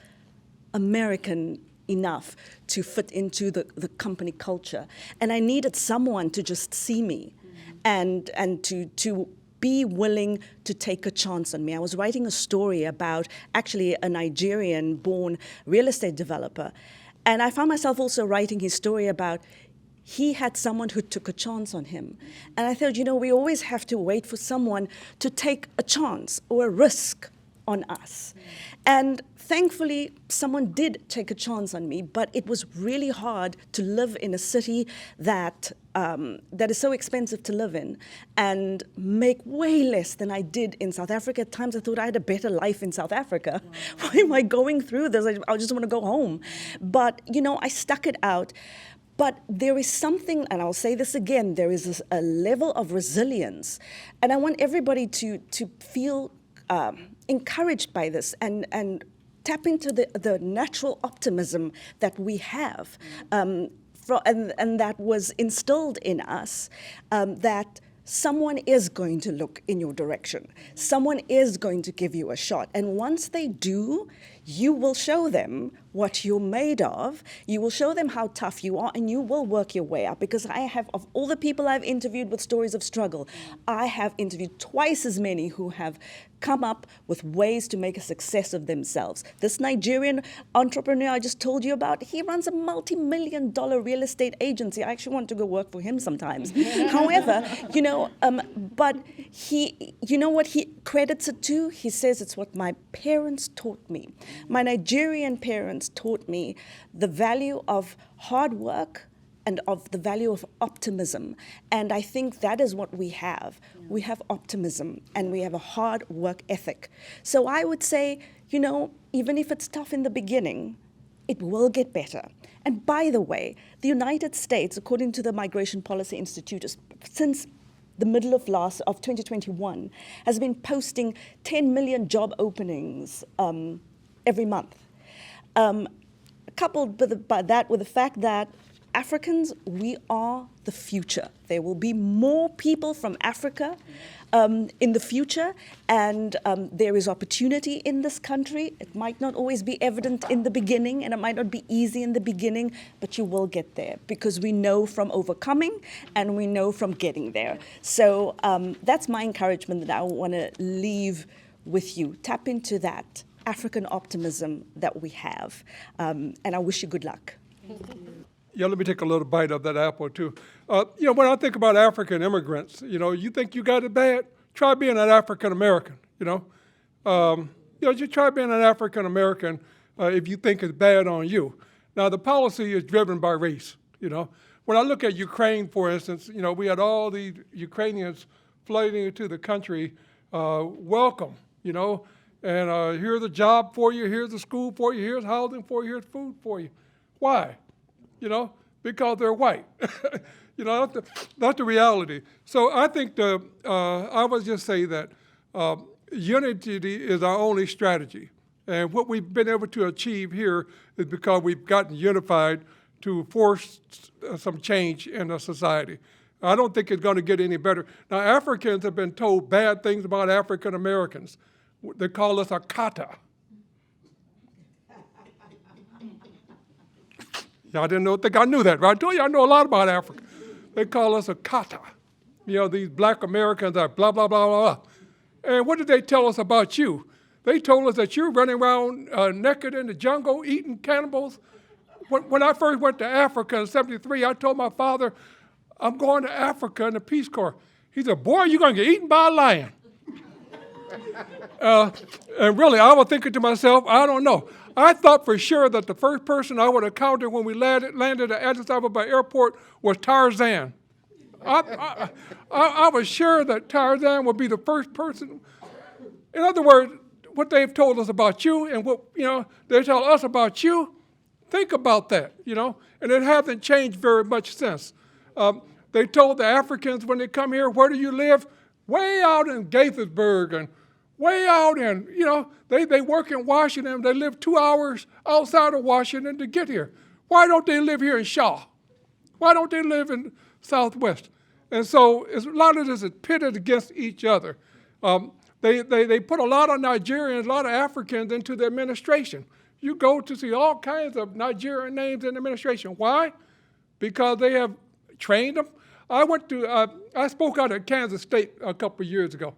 American enough to fit into the company culture. And I needed someone to just see me and to be willing to take a chance on me. I was writing a story about actually a Nigerian-born real estate developer. And I found myself also writing his story about he had someone who took a chance on him. And I thought, we always have to wait for someone to take a chance or a risk on us. And thankfully, someone did take a chance on me, but it was really hard to live in a city that is so expensive to live in and make way less than I did in South Africa. At times I thought I had a better life in South Africa. Wow. Why am I going through this? I just want to go home. But, I stuck it out. But there is something, and I'll say this again, there is a level of resilience. And I want everybody to feel encouraged by this and tap into the natural optimism that we have, and that was instilled in us, that someone is going to look in your direction. Someone is going to give you a shot. And once they do, you will show them what you're made of. You will show them how tough you are, and you will work your way up. Because I have, of all the people I've interviewed with stories of struggle, I have interviewed twice as many who have come up with ways to make a success of themselves. This Nigerian entrepreneur I just told you about, he runs a multi-million-dollar real estate agency. I actually want to go work for him sometimes. However, but he, you know what he credits it to? He says, it's what my parents taught me. My Nigerian parents taught me the value of hard work and of the value of optimism. And I think that is what we have. We have optimism and we have a hard work ethic. So I would say, even if it's tough in the beginning, it will get better. And by the way, the United States, according to the Migration Policy Institute, since the middle of 2021, has been posting 10 million job openings every month. Coupled with the fact that Africans, we are the future. There will be more people from Africa in the future, and there is opportunity in this country. It might not always be evident in the beginning, and it might not be easy in the beginning, but you will get there because we know from overcoming and we know from getting there. So that's my encouragement that I want to leave with you. Tap into that African optimism that we have, and I wish you good luck. Yeah, let me take a little bite of that apple, too. When I think about African immigrants, you think you got it bad? Try being an African American, just try being an African American if you think it's bad on you. Now, the policy is driven by race, When I look at Ukraine, for instance, we had all these Ukrainians flooding into the country, welcome, and here's a job for you, here's a school for you, here's housing for you, here's food for you. Why? Because they're white. That's the reality. So I think I would just say that unity is our only strategy. And what we've been able to achieve here is because we've gotten unified to force some change in our society. I don't think it's going to get any better. Now, Africans have been told bad things about African Americans. They call us a kata. Y'all didn't think I knew that, right? I told you I know a lot about Africa. They call us a kata. These black Americans are blah, blah, blah, blah, blah. And what did they tell us about you? They told us that you're running around naked in the jungle, eating cannibals. When I first went to Africa in 1973, I told my father, I'm going to Africa in the Peace Corps. He said, boy, you're going to get eaten by a lion. And really, I was thinking to myself, I don't know. I thought for sure that the first person I would encounter when we landed at Addis Ababa Airport was Tarzan. I was sure that Tarzan would be the first person. In other words, what they've told us about you and what they tell us about you, think about that, and it hasn't changed very much since. They told the Africans when they come here, where do you live? Way out in Gaithersburg and way out in, they work in Washington. They live 2 hours outside of Washington to get here. Why don't they live here in Shaw? Why don't they live in Southwest? And so a lot of this is pitted against each other. They put a lot of Nigerians, a lot of Africans into the administration. You go to see all kinds of Nigerian names in the administration. Why? Because they have trained them. I spoke out at Kansas State a couple of years ago.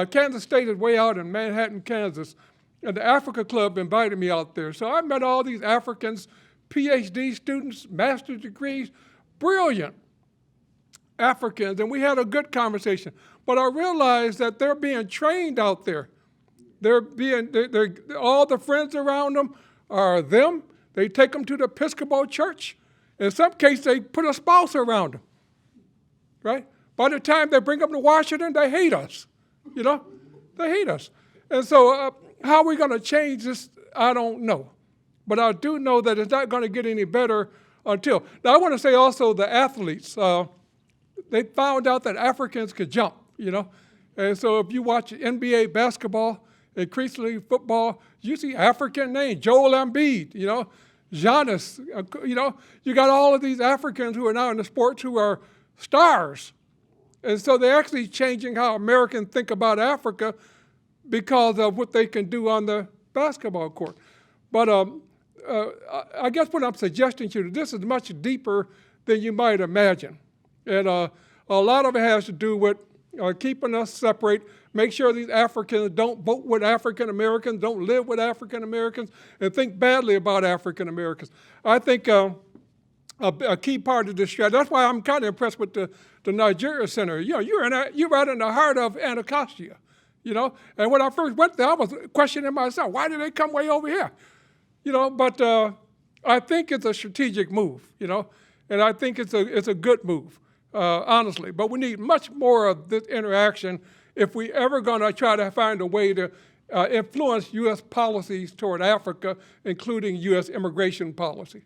Kansas State is way out in Manhattan, Kansas, and the Africa Club invited me out there. So I met all these Africans, PhD students, master's degrees, brilliant Africans, and we had a good conversation. But I realized that they're being trained out there. They're all the friends around them are them. They take them to the Episcopal Church. In some cases, they put a spouse around them, right? By the time they bring them to Washington, they hate us. They hate us. And so how are we going to change this? I don't know. But I do know that it's not going to get any better until. Now, I want to say also the athletes, they found out that Africans could jump, you know. And so if you watch NBA basketball, increasingly football, you see African names, Joel Embiid, you know, Giannis, you know. You got all of these Africans who are now in the sports who are stars. And so they're actually changing how Americans think about Africa because of what they can do on the basketball court. But I guess what I'm suggesting to you, this is much deeper than you might imagine. And a lot of it has to do with keeping us separate, make sure these Africans don't vote with African Americans, don't live with African Americans, and think badly about African Americans. I think a key part of this strategy, that's why I'm kind of impressed with the Nigerian Center. You know, you're right in the heart of Anacostia, you know. And when I first went there, I was questioning myself, why did they come way over here? You know, but I think it's a strategic move, you know, and I think it's a good move, honestly. But we need much more of this interaction if we ever going to try to find a way to influence U.S. policies toward Africa, including U.S. immigration policy.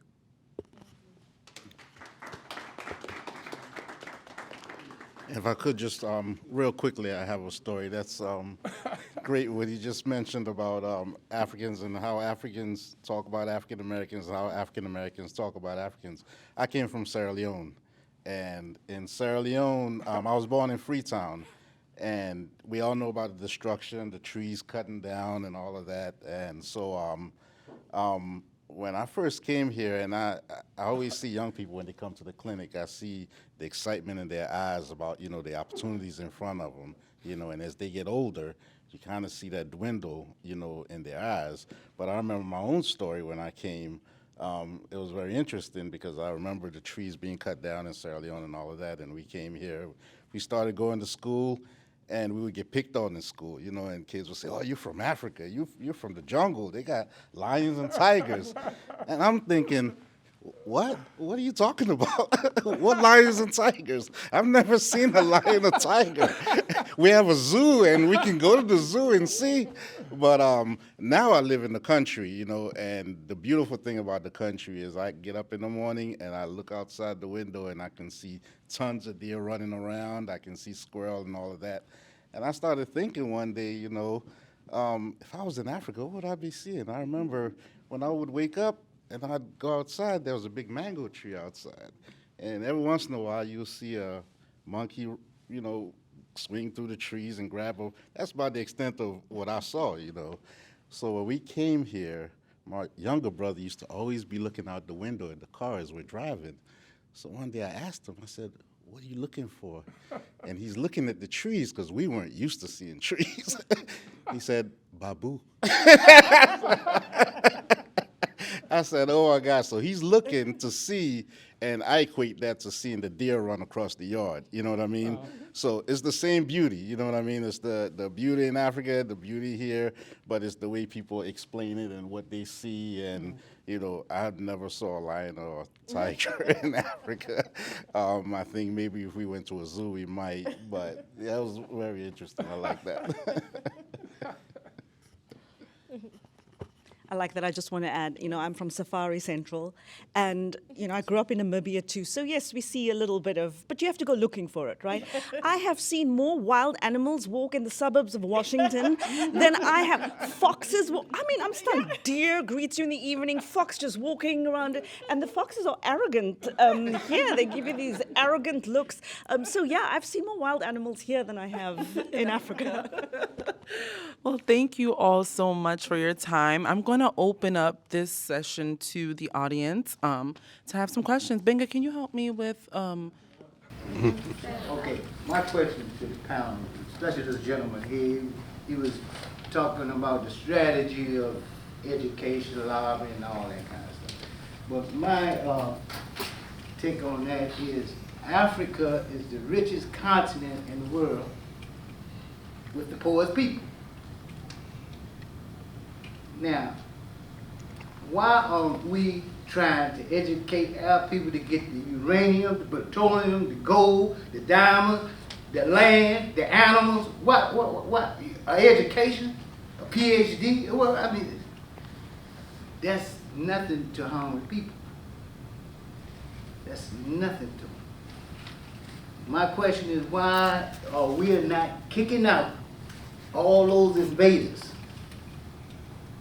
If I could just, real quickly, I have a story that's great, what he just mentioned about Africans and how Africans talk about African Americans and how African Americans talk about Africans. I came from Sierra Leone, and in Sierra Leone, I was born in Freetown, and we all know about the destruction, the trees cutting down and all of that, and so when I first came here, and I always see young people when they come to the clinic, I see the excitement in their eyes about, you know, the opportunities in front of them, you know, and as they get older, you kind of see that dwindle, you know, in their eyes. But I remember my own story when I came. It was very interesting because I remember the trees being cut down in Sierra Leone and all of that, and we came here. We started going to school, and we would get picked on in school, you know, and kids would say, oh, you're from Africa, you're from the jungle, they got lions and tigers. And I'm thinking, what are you talking about? What lions and tigers? I've never seen a lion or tiger. We have a zoo, and we can go to the zoo and see. But now I live in the country, you know, and the beautiful thing about the country is I get up in the morning and I look outside the window and I can see tons of deer running around. I can see squirrel and all of that. And I started thinking one day, you know, if I was in Africa, what would I be seeing? I remember when I would wake up and I'd go outside, there was a big mango tree outside. And every once in a while, you'll see a monkey, you know, swing through the trees and grab them. That's about the extent of what I saw, you know. So when we came here, my younger brother used to always be looking out the window in the car as we're driving. So one day I asked him, I said, what are you looking for? And he's looking at the trees because we weren't used to seeing trees. He said, babu. I said, oh my God. So he's looking to see, and I equate that to seeing the deer run across the yard. You know what I mean? So it's the same beauty. You know what I mean? It's the beauty in Africa, the beauty here, but it's the way people explain it and what they see. And, you know, I never saw a lion or a tiger in Africa. I think maybe if we went to a zoo, we might. But yeah, that was very interesting. I like that. I like that. I just want to add, you know, I'm from Safari Central, and, you know, I grew up in Namibia too. So, yes, we see a little bit of, but you have to go looking for it, right? I have seen more wild animals walk in the suburbs of Washington than I have foxes. I mean, I'm stunned. Deer greets you in the evening, fox just walking around, and the foxes are arrogant. Here, they give you these arrogant looks. So, yeah, I've seen more wild animals here than I have in Africa. Well, thank you all so much for your time. I'm going to open up this session to the audience to have some questions. Benga, can you help me with... Okay, my question to the panel, especially this gentleman, he was talking about the strategy of education, lobbying, and all that kind of stuff. But my take on that is Africa is the richest continent in the world with the poorest people. Now, why aren't we trying to educate our people to get the uranium, the plutonium, the gold, the diamonds, the land, the animals? What? Education, a PhD? Well, I mean, that's nothing to harm with people. That's nothing to them. My question is, why are we not kicking out all those invaders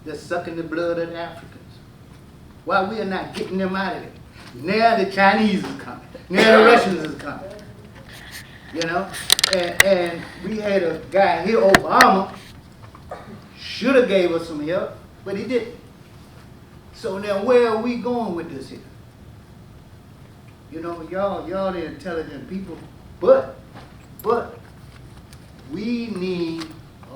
that's sucking the blood of the Africans? Why we are not getting them out of there? Now the Chinese is coming. Now the Russians is coming. You know? And we had a guy here, Obama, should have gave us some help, but he didn't. So now where are we going with this here? You know, y'all the intelligent people, but we need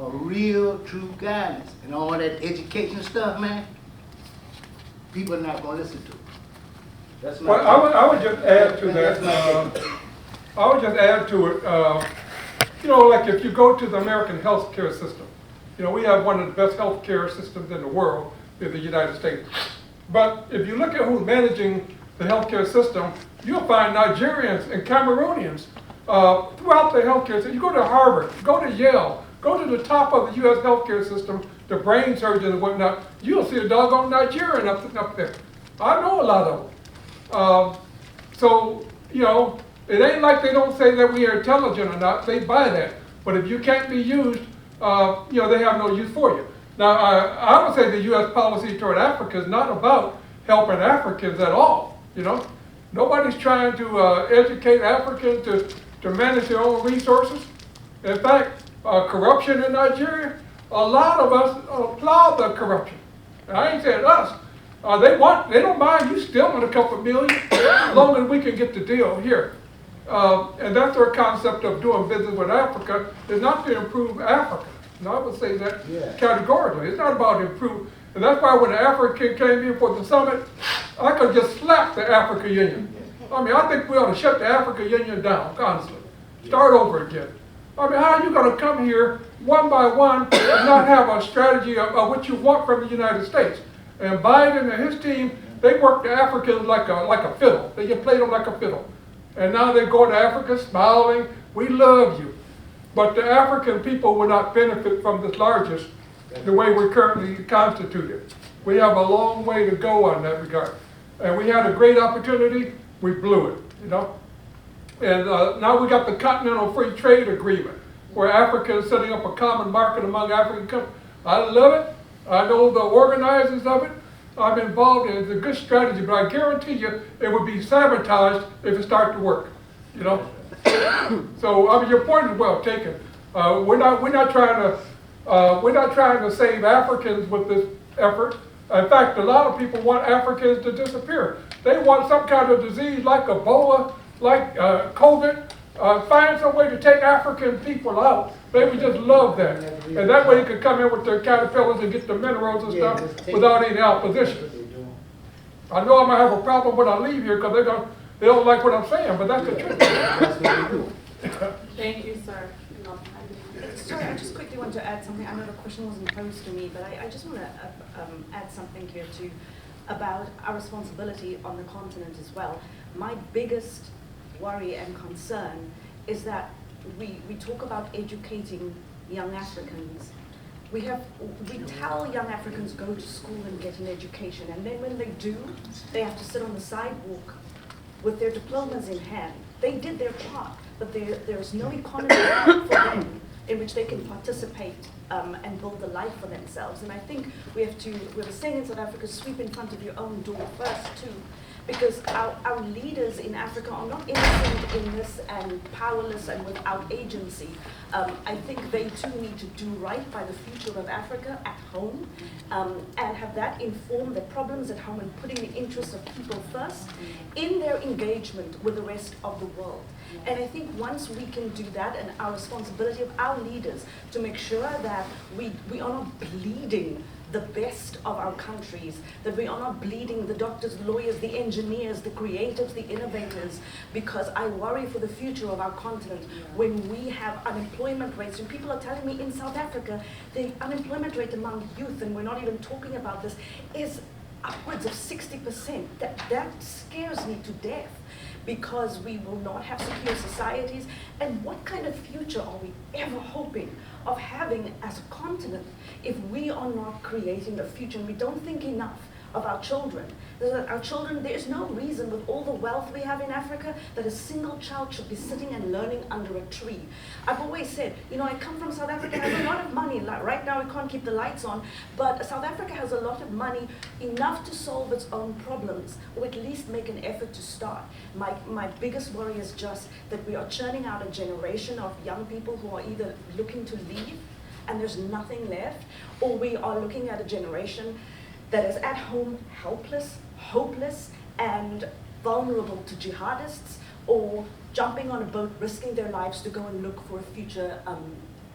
a real true guidance. And all that education stuff, man, people are not going to listen to it. That's my Well, I would just add to that. I would just add to it. You know, like if you go to the American healthcare system, you know, we have one of the best healthcare systems in the world in the United States. But if you look at who's managing the healthcare system, you'll find Nigerians and Cameroonians throughout the healthcare system. You go to Harvard, go to Yale, go to the top of the U.S. healthcare system, the brain surgeons and whatnot, you'll see a doggone Nigerian up there. I know a lot of them. So, you know, it ain't like they don't say that we are intelligent or not. They buy that. But if you can't be used, you know, they have no use for you. Now, I would say the U.S. policy toward Africa is not about helping Africans at all, you know. Nobody's trying to educate Africans to manage their own resources. In fact, corruption in Nigeria, a lot of us applaud the corruption. And I ain't saying us. They don't mind you stealing a couple million as long as we can get the deal here. And that's their concept of doing business with Africa, is not to improve Africa. And I would say that categorically. It's not about improve. And that's why when the African came here for the summit, I could just slap the African Union. I mean, I think we ought to shut the African Union down, honestly. Start over again. I mean, how are you going to come here one by one and not have a strategy of what you want from the United States? And Biden and his team, they work the Africans like a fiddle. They just played them like a fiddle. And now they go to Africa smiling, we love you. But the African people will not benefit from this largest the way we're currently constituted. We have a long way to go on that regard. And we had a great opportunity, we blew it, you know. And now we got the Continental Free Trade Agreement, where Africa is setting up a common market among African countries. I love it. I know the organizers of it. I'm involved in it. It's a good strategy, but I guarantee you it would be sabotaged if it started to work, you know. So I mean, your point is well taken. We're not trying to save Africans with this effort. In fact, a lot of people want Africans to disappear. They want some kind of disease like Ebola, like COVID. Find some way to take African people out. They would just love that. And that way they could come in with their caterpillars and get the minerals and stuff without any opposition. I know I'm going to have a problem when I leave here because they don't like what I'm saying, but that's the truth. Thank you, sir. Sorry, I just quickly want to add something. I know the question wasn't posed to me, but I just want to add something here too about our responsibility on the continent as well. My biggest worry and concern is that we talk about educating young Africans. We tell young Africans go to school and get an education, and then when they do, they have to sit on the sidewalk with their diplomas in hand. They did their part, but there's no economy for them in which they can participate and build a life for themselves. And I think we have a saying in South Africa, sweep in front of your own door first too. Because our leaders in Africa are not innocent in this and powerless and without agency. I think they too need to do right by the future of Africa at home and have that inform their problems at home and putting the interests of people first in their engagement with the rest of the world. And I think once we can do that, and our responsibility of our leaders to make sure that we are not bleeding the best of our countries, that we are not bleeding the doctors, lawyers, the engineers, the creatives, the innovators, because I worry for the future of our continent when we have unemployment rates. And people are telling me in South Africa, the unemployment rate among youth, and we're not even talking about this, is upwards of 60%. That scares me to death, because we will not have secure societies. And what kind of future are we ever hoping of having as a continent if we are not creating a future and we don't think enough of our children. Our children, there is no reason with all the wealth we have in Africa that a single child should be sitting and learning under a tree. I've always said, you know, I come from South Africa, has a lot of money. Like right now we can't keep the lights on, but South Africa has a lot of money, enough to solve its own problems, or at least make an effort to start. My biggest worry is just that we are churning out a generation of young people who are either looking to leave and there's nothing left, or we are looking at a generation that is at home helpless, hopeless, and vulnerable to jihadists, or jumping on a boat, risking their lives to go and look for a future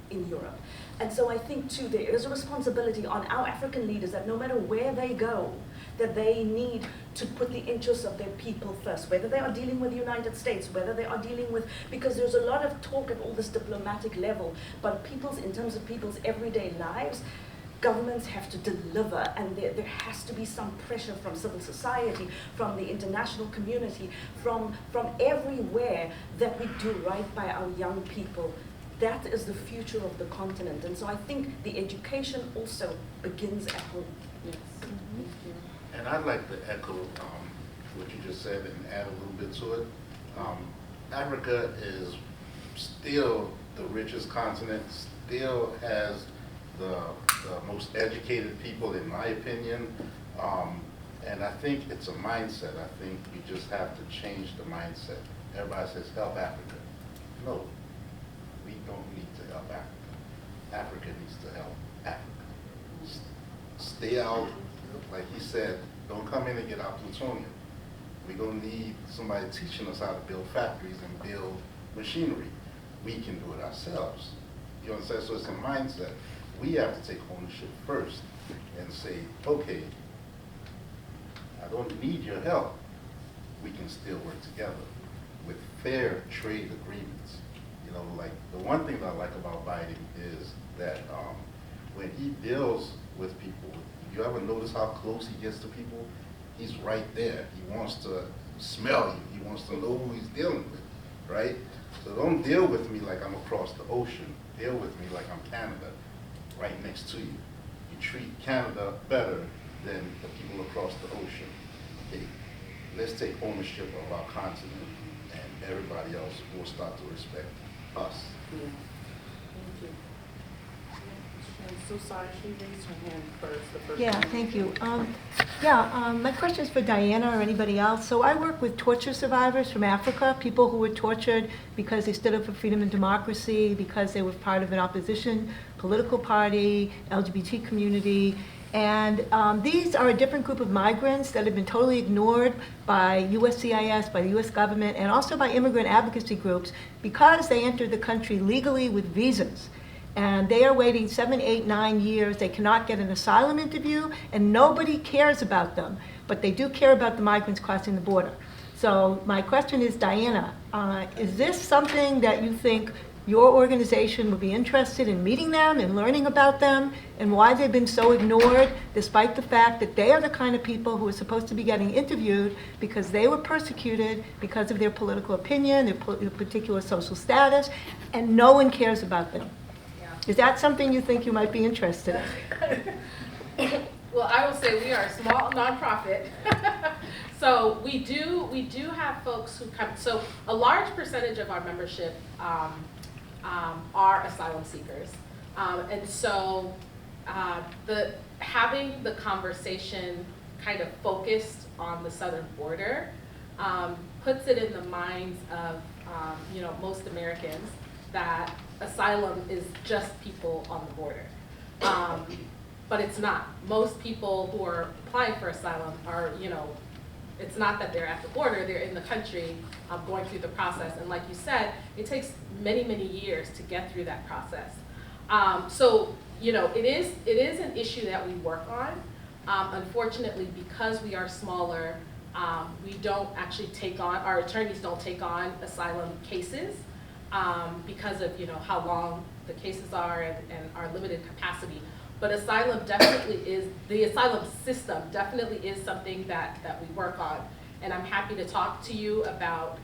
in Europe. And so I think too, there is a responsibility on our African leaders that no matter where they go, that they need to put the interests of their people first, whether they are dealing with the United States, whether they are dealing with, because there's a lot of talk at all this diplomatic level, but in terms of people's everyday lives, governments have to deliver, and there has to be some pressure from civil society, from the international community, from everywhere, that we do right by our young people. That is the future of the continent. And so I think the education also begins at home. Yes. And I'd like to echo what you just said and add a little bit to it. Africa is still the richest continent, still has the most educated people, in my opinion. And I think it's a mindset. I think you just have to change the mindset. Everybody says, help Africa. No, we don't need to help Africa. Africa needs to help Africa. Stay out, like he said, don't come in and get our plutonium. We're gonna need somebody teaching us how to build factories and build machinery. We can do it ourselves. You understand? So it's a mindset. We have to take ownership first and say, okay, I don't need your help. We can still work together with fair trade agreements. You know, like the one thing that I like about Biden is that when he deals with people, you ever notice how close he gets to people? He's right there. He wants to smell you. He wants to know who he's dealing with, right? So don't deal with me like I'm across the ocean. Deal with me like I'm Canada, right next to you. You treat Canada better than the people across the ocean. Okay, let's take ownership of our continent, and everybody else will start to respect us. Yeah. Thank you. I'm so sorry, she raised her hand first. The first Yeah, one. thank you. My question is for Diana or anybody else. So I work with torture survivors from Africa, people who were tortured because they stood up for freedom and democracy, because they were part of an opposition political party, LGBT community. And these are a different group of migrants that have been totally ignored by USCIS, by the US government, and also by immigrant advocacy groups because they entered the country legally with visas. And they are waiting 7, 8, 9 years. They cannot get an asylum interview, and nobody cares about them. But they do care about the migrants crossing the border. So my question is, Diana, is this something that you think your organization would be interested in meeting them and learning about them and why they've been so ignored, despite the fact that they are the kind of people who are supposed to be getting interviewed because they were persecuted because of their political opinion, their particular social status, and no one cares about them? Is that something you think you might be interested in? Well, I will say we are a small nonprofit. So we do have folks who come. So a large percentage of our membership are asylum seekers. And so having the conversation kind of focused on the southern border puts it in the minds of most Americans that asylum is just people on the border. But it's not. Most people who are applying for asylum are, it's not that they're at the border, they're in the country going through the process. And like you said, it takes many, many years to get through that process. So, it is an issue that we work on. Unfortunately, because we are smaller, we don't actually take on, our attorneys don't take on asylum cases because of, how long the cases are and our limited capacity. But asylum definitely is, the asylum system definitely is something that we work on. And I'm happy to talk to you about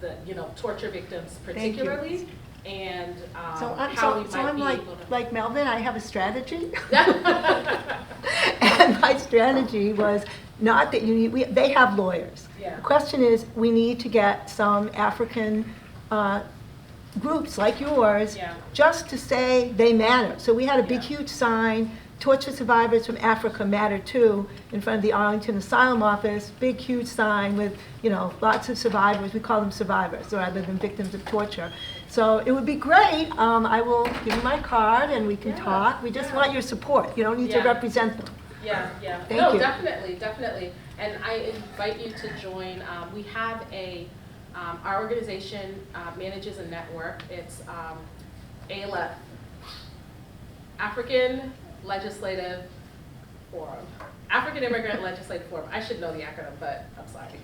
the, torture victims particularly, and how we might be able to. Like Melvin, I have a strategy. And my strategy was not that you need, they have lawyers. Yeah. The question is, we need to get some African groups like yours Yeah. just to say they matter. So we had a big, Yeah. huge sign, torture survivors from Africa matter too, in front of the Arlington Asylum Office, big, huge sign with, you know, lots of survivors. We call them survivors rather than victims of torture. So it would be great. I will give you my card and we can Yeah. talk. We just want your support. You don't need to Yeah. represent them. Yeah, yeah. Thank No, you. definitely, definitely. And I invite you to join. We have our organization manages a network. It's ALF, African Legislative Forum. African Immigrant Legislative Forum. I should know the acronym, but I'm sorry.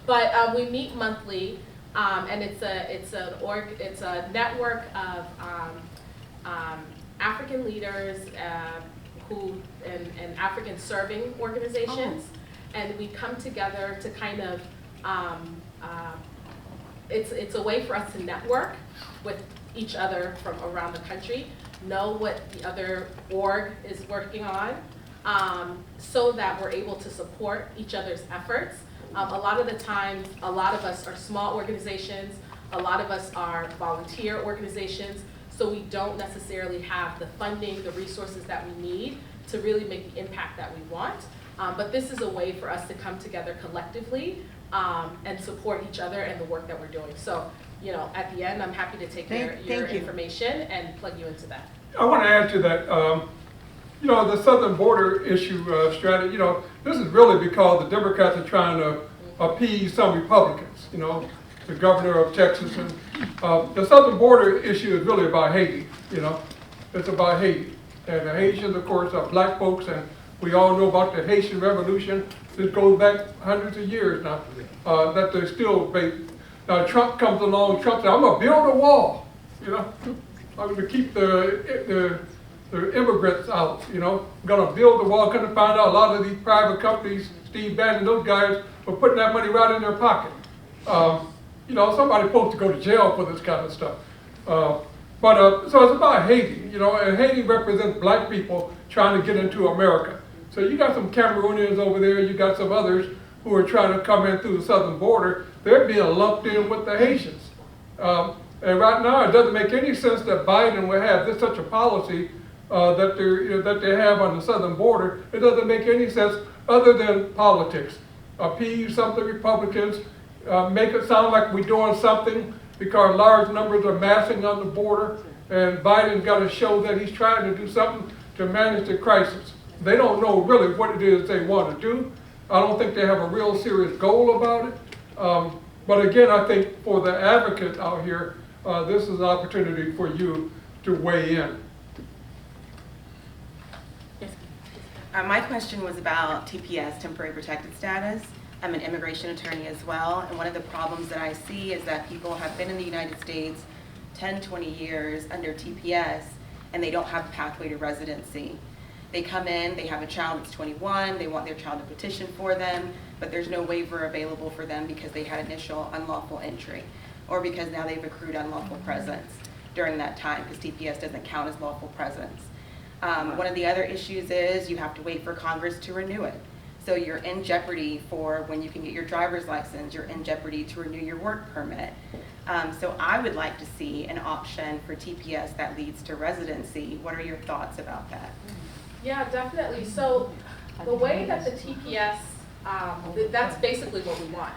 But we meet monthly, and it's a network of African leaders and African serving organizations, and we come together to kind of it's a way for us to network with each other from around the country, know what the other org is working on, so that we're able to support each other's efforts. A lot of the times, a lot of us are small organizations, a lot of us are volunteer organizations, so we don't necessarily have the funding, the resources that we need to really make the impact that we want. But this is a way for us to come together collectively and support each other and the work that we're doing. So, you know, at the end, I'm happy to take your Thank you. information and plug you into that. I want to add to that, you know, the southern border issue strategy, you know, this is really because the Democrats are trying to appease some Republicans, you know, the governor of Texas. And the southern border issue is really about Haiti, you know, it's about Haiti. And the Haitians, of course, are black folks, and we all know about the Haitian Revolution. This goes back hundreds of years now, that they're still, now Trump comes along, Trump says, I'm gonna build a wall, you know. I'm gonna keep the immigrants out, you know. I'm gonna build the wall. Come to find out a lot of these private companies, Steve Bannon, those guys were putting that money right in their pocket. You know, somebody's supposed to go to jail for this kind of stuff. So it's about Haiti, you know, and Haiti represents black people trying to get into America. So you got some Cameroonians over there, you got some others who are trying to come in through the southern border. They're being lumped in with the Haitians. And right now, it doesn't make any sense that Biden would have this such a policy that they have on the southern border. It doesn't make any sense other than politics. Appease some of the Republicans, make it sound like we're doing something because large numbers are massing on the border, and Biden's got to show that he's trying to do something to manage the crisis. They don't know really what it is they want to do. I don't think they have a real serious goal about it. But again, I think for the advocates out here, this is an opportunity for you to weigh in. My question was about TPS, temporary protected status. I'm an immigration attorney as well, and one of the problems that I see is that people have been in the United States 10, 20 years under TPS, and they don't have a pathway to residency. They come in, they have a child that's 21, they want their child to petition for them, but there's no waiver available for them because they had initial unlawful entry, or because now they've accrued unlawful presence during that time, because TPS doesn't count as lawful presence. One of the other issues is you have to wait for Congress to renew it. So you're in jeopardy for when you can get your driver's license, you're in jeopardy to renew your work permit. So I would like to see an option for TPS that leads to residency. What are your thoughts about that? Yeah, definitely. So the way that the TPS, that's basically what we want.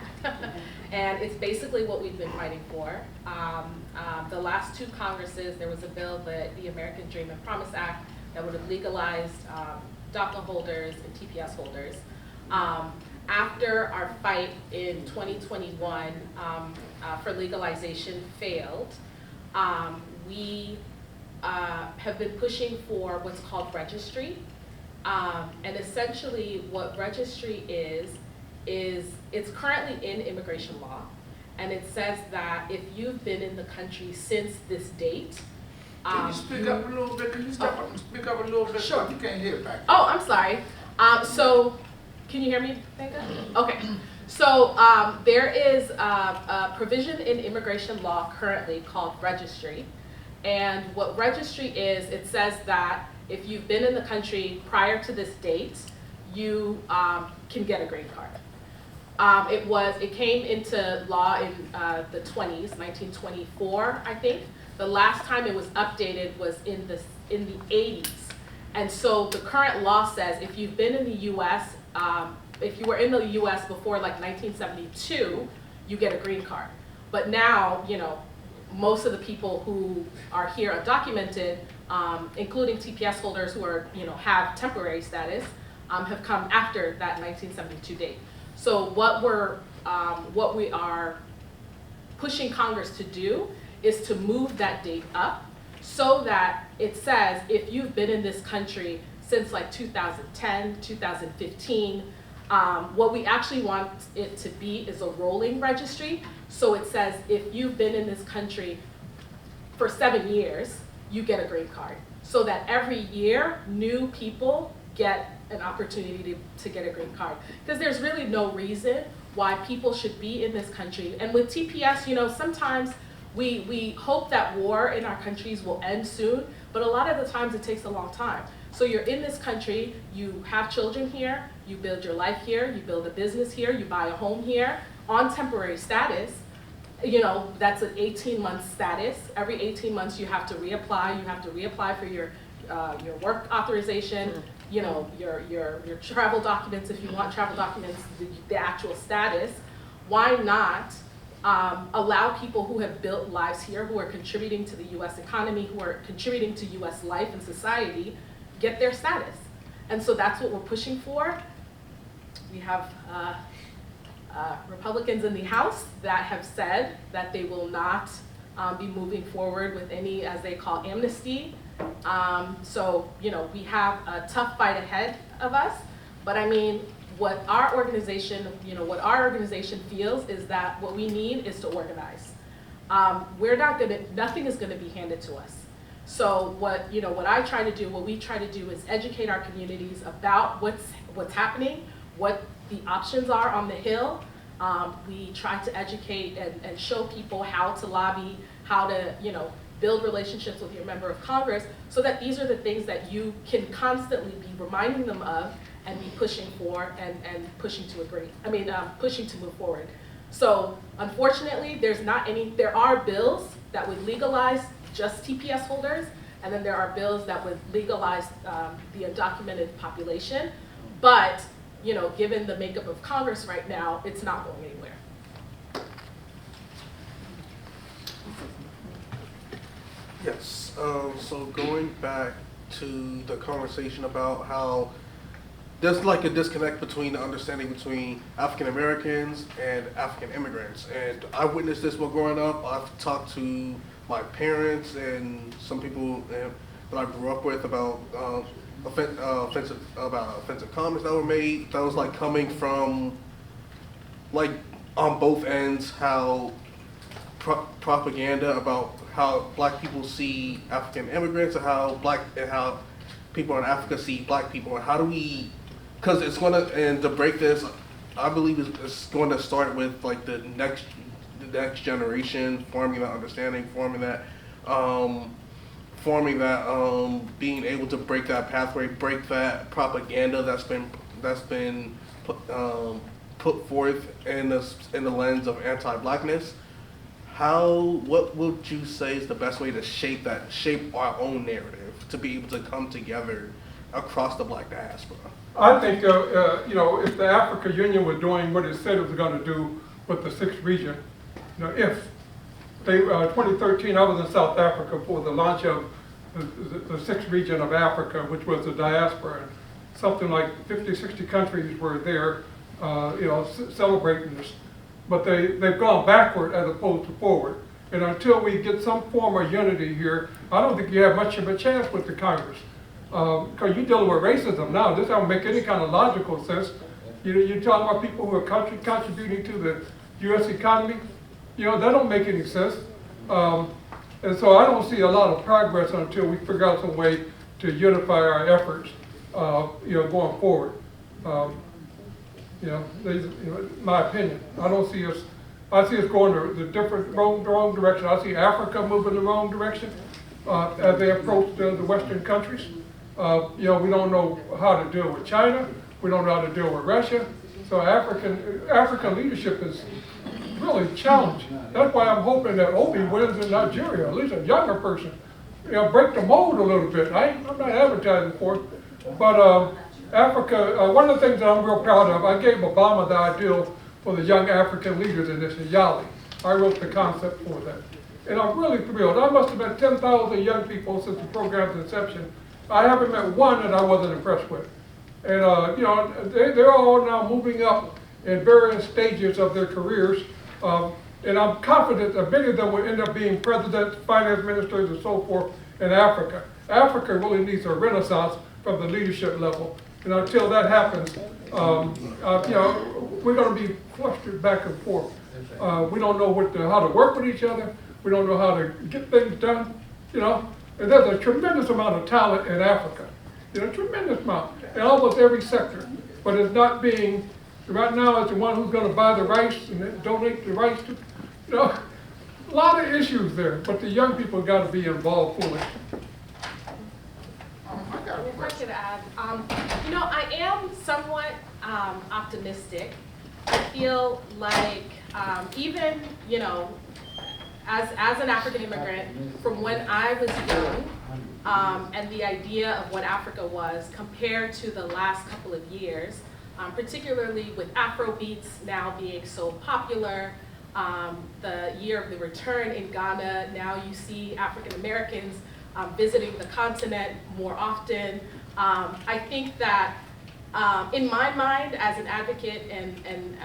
And it's basically what we've been fighting for. The last two Congresses, there was a bill, the American Dream and Promise Act, that would have legalized DACA holders and TPS holders. After our fight in 2021 for legalization failed, we have been pushing for what's called registry. And essentially what registry is it's currently in immigration law. And it says that if you've been in the country since this date, can you speak up a little bit? Can you speak up a little bit? Sure. You can't hear back. Oh, I'm sorry. So, can you hear me, Benga? Okay. So, there is a provision in immigration law currently called registry. And what registry is, it says that if you've been in the country prior to this date, you can get a green card. It came into law in the 20s, 1924, I think. The last time it was updated was in the 80s. And so the current law says if you've been in the US, if you were in the US before like 1972, you get a green card. But now, you know, most of the people who are here undocumented, including TPS holders who are, you know, have temporary status, have come after that 1972 date. So what we are pushing Congress to do is to move that date up so that it says if you've been in this country since like 2010, 2015, what we actually want it to be is a rolling registry. So it says if you've been in this country for 7 years, you get a green card. So that every year, new people get an opportunity to get a green card. Because there's really no reason why people should be in this country. And with TPS, you know, sometimes we hope that war in our countries will end soon, but a lot of the times it takes a long time. So you're in this country, you have children here, you build your life here, you build a business here, you buy a home here on temporary status. You know, that's an 18-month status. Every 18 months you have to reapply. You have to reapply for your work authorization, you know, your travel documents if you want travel documents, the actual status. Why not allow people who have built lives here, who are contributing to the US economy, who are contributing to US life and society, get their status? And so that's what we're pushing for. We have Republicans in the House that have said that they will not be moving forward with any, as they call, amnesty. So, you know, we have a tough fight ahead of us, but I mean, what our organization feels is that what we need is to organize. Nothing is gonna be handed to us. So what we try to do is educate our communities about what's happening, what the options are on the Hill. We try to educate and show people how to lobby, how to, you know, build relationships with your member of Congress, so that these are the things that you can constantly be reminding them of and be pushing for and pushing to pushing to move forward. So unfortunately, there are bills that would legalize just TPS holders, and then there are bills that would legalize the undocumented population. But, you know, given the makeup of Congress right now, it's not going anywhere. Yes, so going back to the conversation about how there's like a disconnect between the understanding between African Americans and African immigrants. And I witnessed this while growing up. I've talked to my parents and some people that I grew up with about offensive comments that were made. That was like coming from like on both ends, how propaganda about how black people see African immigrants and how people in Africa see black people, and how do we, because it's going to, and to break this, I believe it's going to start with like the next generation forming that understanding, being able to break that pathway, break that propaganda that's been put forth in the lens of anti-blackness. What would you say is the best way to shape our own narrative to be able to come together across the black diaspora? I think, you know, if the Africa Union were doing what it said it was going to do with the 6th region, you know, if they, 2013, I was in South Africa for the launch of the 6th region of Africa, which was the diaspora. Something like 50, 60 countries were there, you know, celebrating this. But they've gone backward as opposed to forward. And until we get some form of unity here, I don't think you have much of a chance with the Congress. Because you're dealing with racism now. This doesn't make any kind of logical sense. You're talking about people who are contributing to the U.S. economy. You know, that don't make any sense. And so I don't see a lot of progress until we figure out some way to unify our efforts, you know, going forward. You know, my opinion. I see us going the wrong direction. I see Africa moving the wrong direction as they approach the Western countries. We don't know how to deal with China. We don't know how to deal with Russia. So African leadership is really challenging. That's why I'm hoping that Obi wins in Nigeria, at least a younger person. Break the mold a little bit. I'm not advertising for it. But Africa, one of the things that I'm real proud of, I gave Obama the ideal for the young African leaders in this, Yali. I wrote the concept for that. And I'm really thrilled. I must have met 10,000 young people since the program's inception. I haven't met one that I wasn't impressed with. And they're all now moving up in various stages of their careers. And I'm confident that many of them will end up being presidents, finance ministers, and so forth in Africa. Africa really needs a renaissance from the leadership level. And until that happens, we're going to be flustered back and forth. We don't know how to work with each other. We don't know how to get things done. And there's a tremendous amount of talent in Africa. Tremendous amount in almost every sector. But it's not being, right now, it's the one who's going to buy the rice and then donate the rice to, a lot of issues there. But the young people got to be involved fully. If I could add, I am somewhat optimistic. I feel like even, as an African immigrant, from when I was young, and the idea of what Africa was compared to the last couple of years, particularly with Afrobeats now being so popular, the year of the return in Ghana, now you see African Americans visiting the continent more often. I think that in my mind as an advocate, and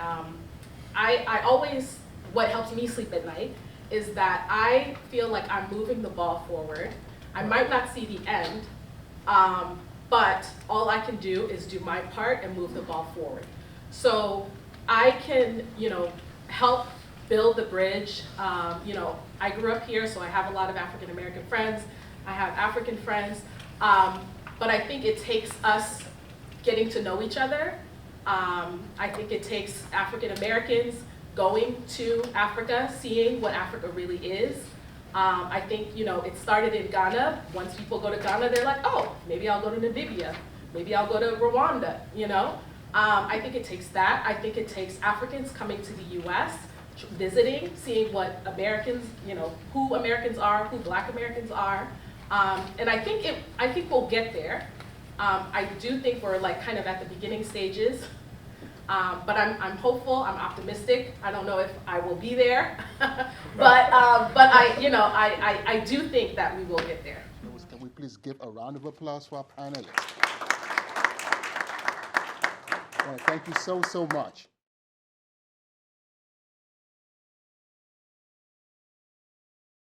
I always, what helps me sleep at night is that I feel like I'm moving the ball forward. I might not see the end, but all I can do is do my part and move the ball forward. So I can, help build the bridge. I grew up here, so I have a lot of African American friends. I have African friends, but I think it takes us getting to know each other. I think it takes African Americans going to Africa, seeing what Africa really is. I think, it started in Ghana. Once people go to Ghana, they're like, oh, maybe I'll go to Namibia. Maybe I'll go to Rwanda, I think it takes that. I think it takes Africans coming to the US, visiting, seeing what Americans, who Americans are, who Black Americans are. And I think we'll get there. I do think we're kind of at the beginning stages. But I'm hopeful, I'm optimistic. I don't know if I will be there, but I do think that we will get there. Can we please give a round of applause for our panelists? Thank you so much.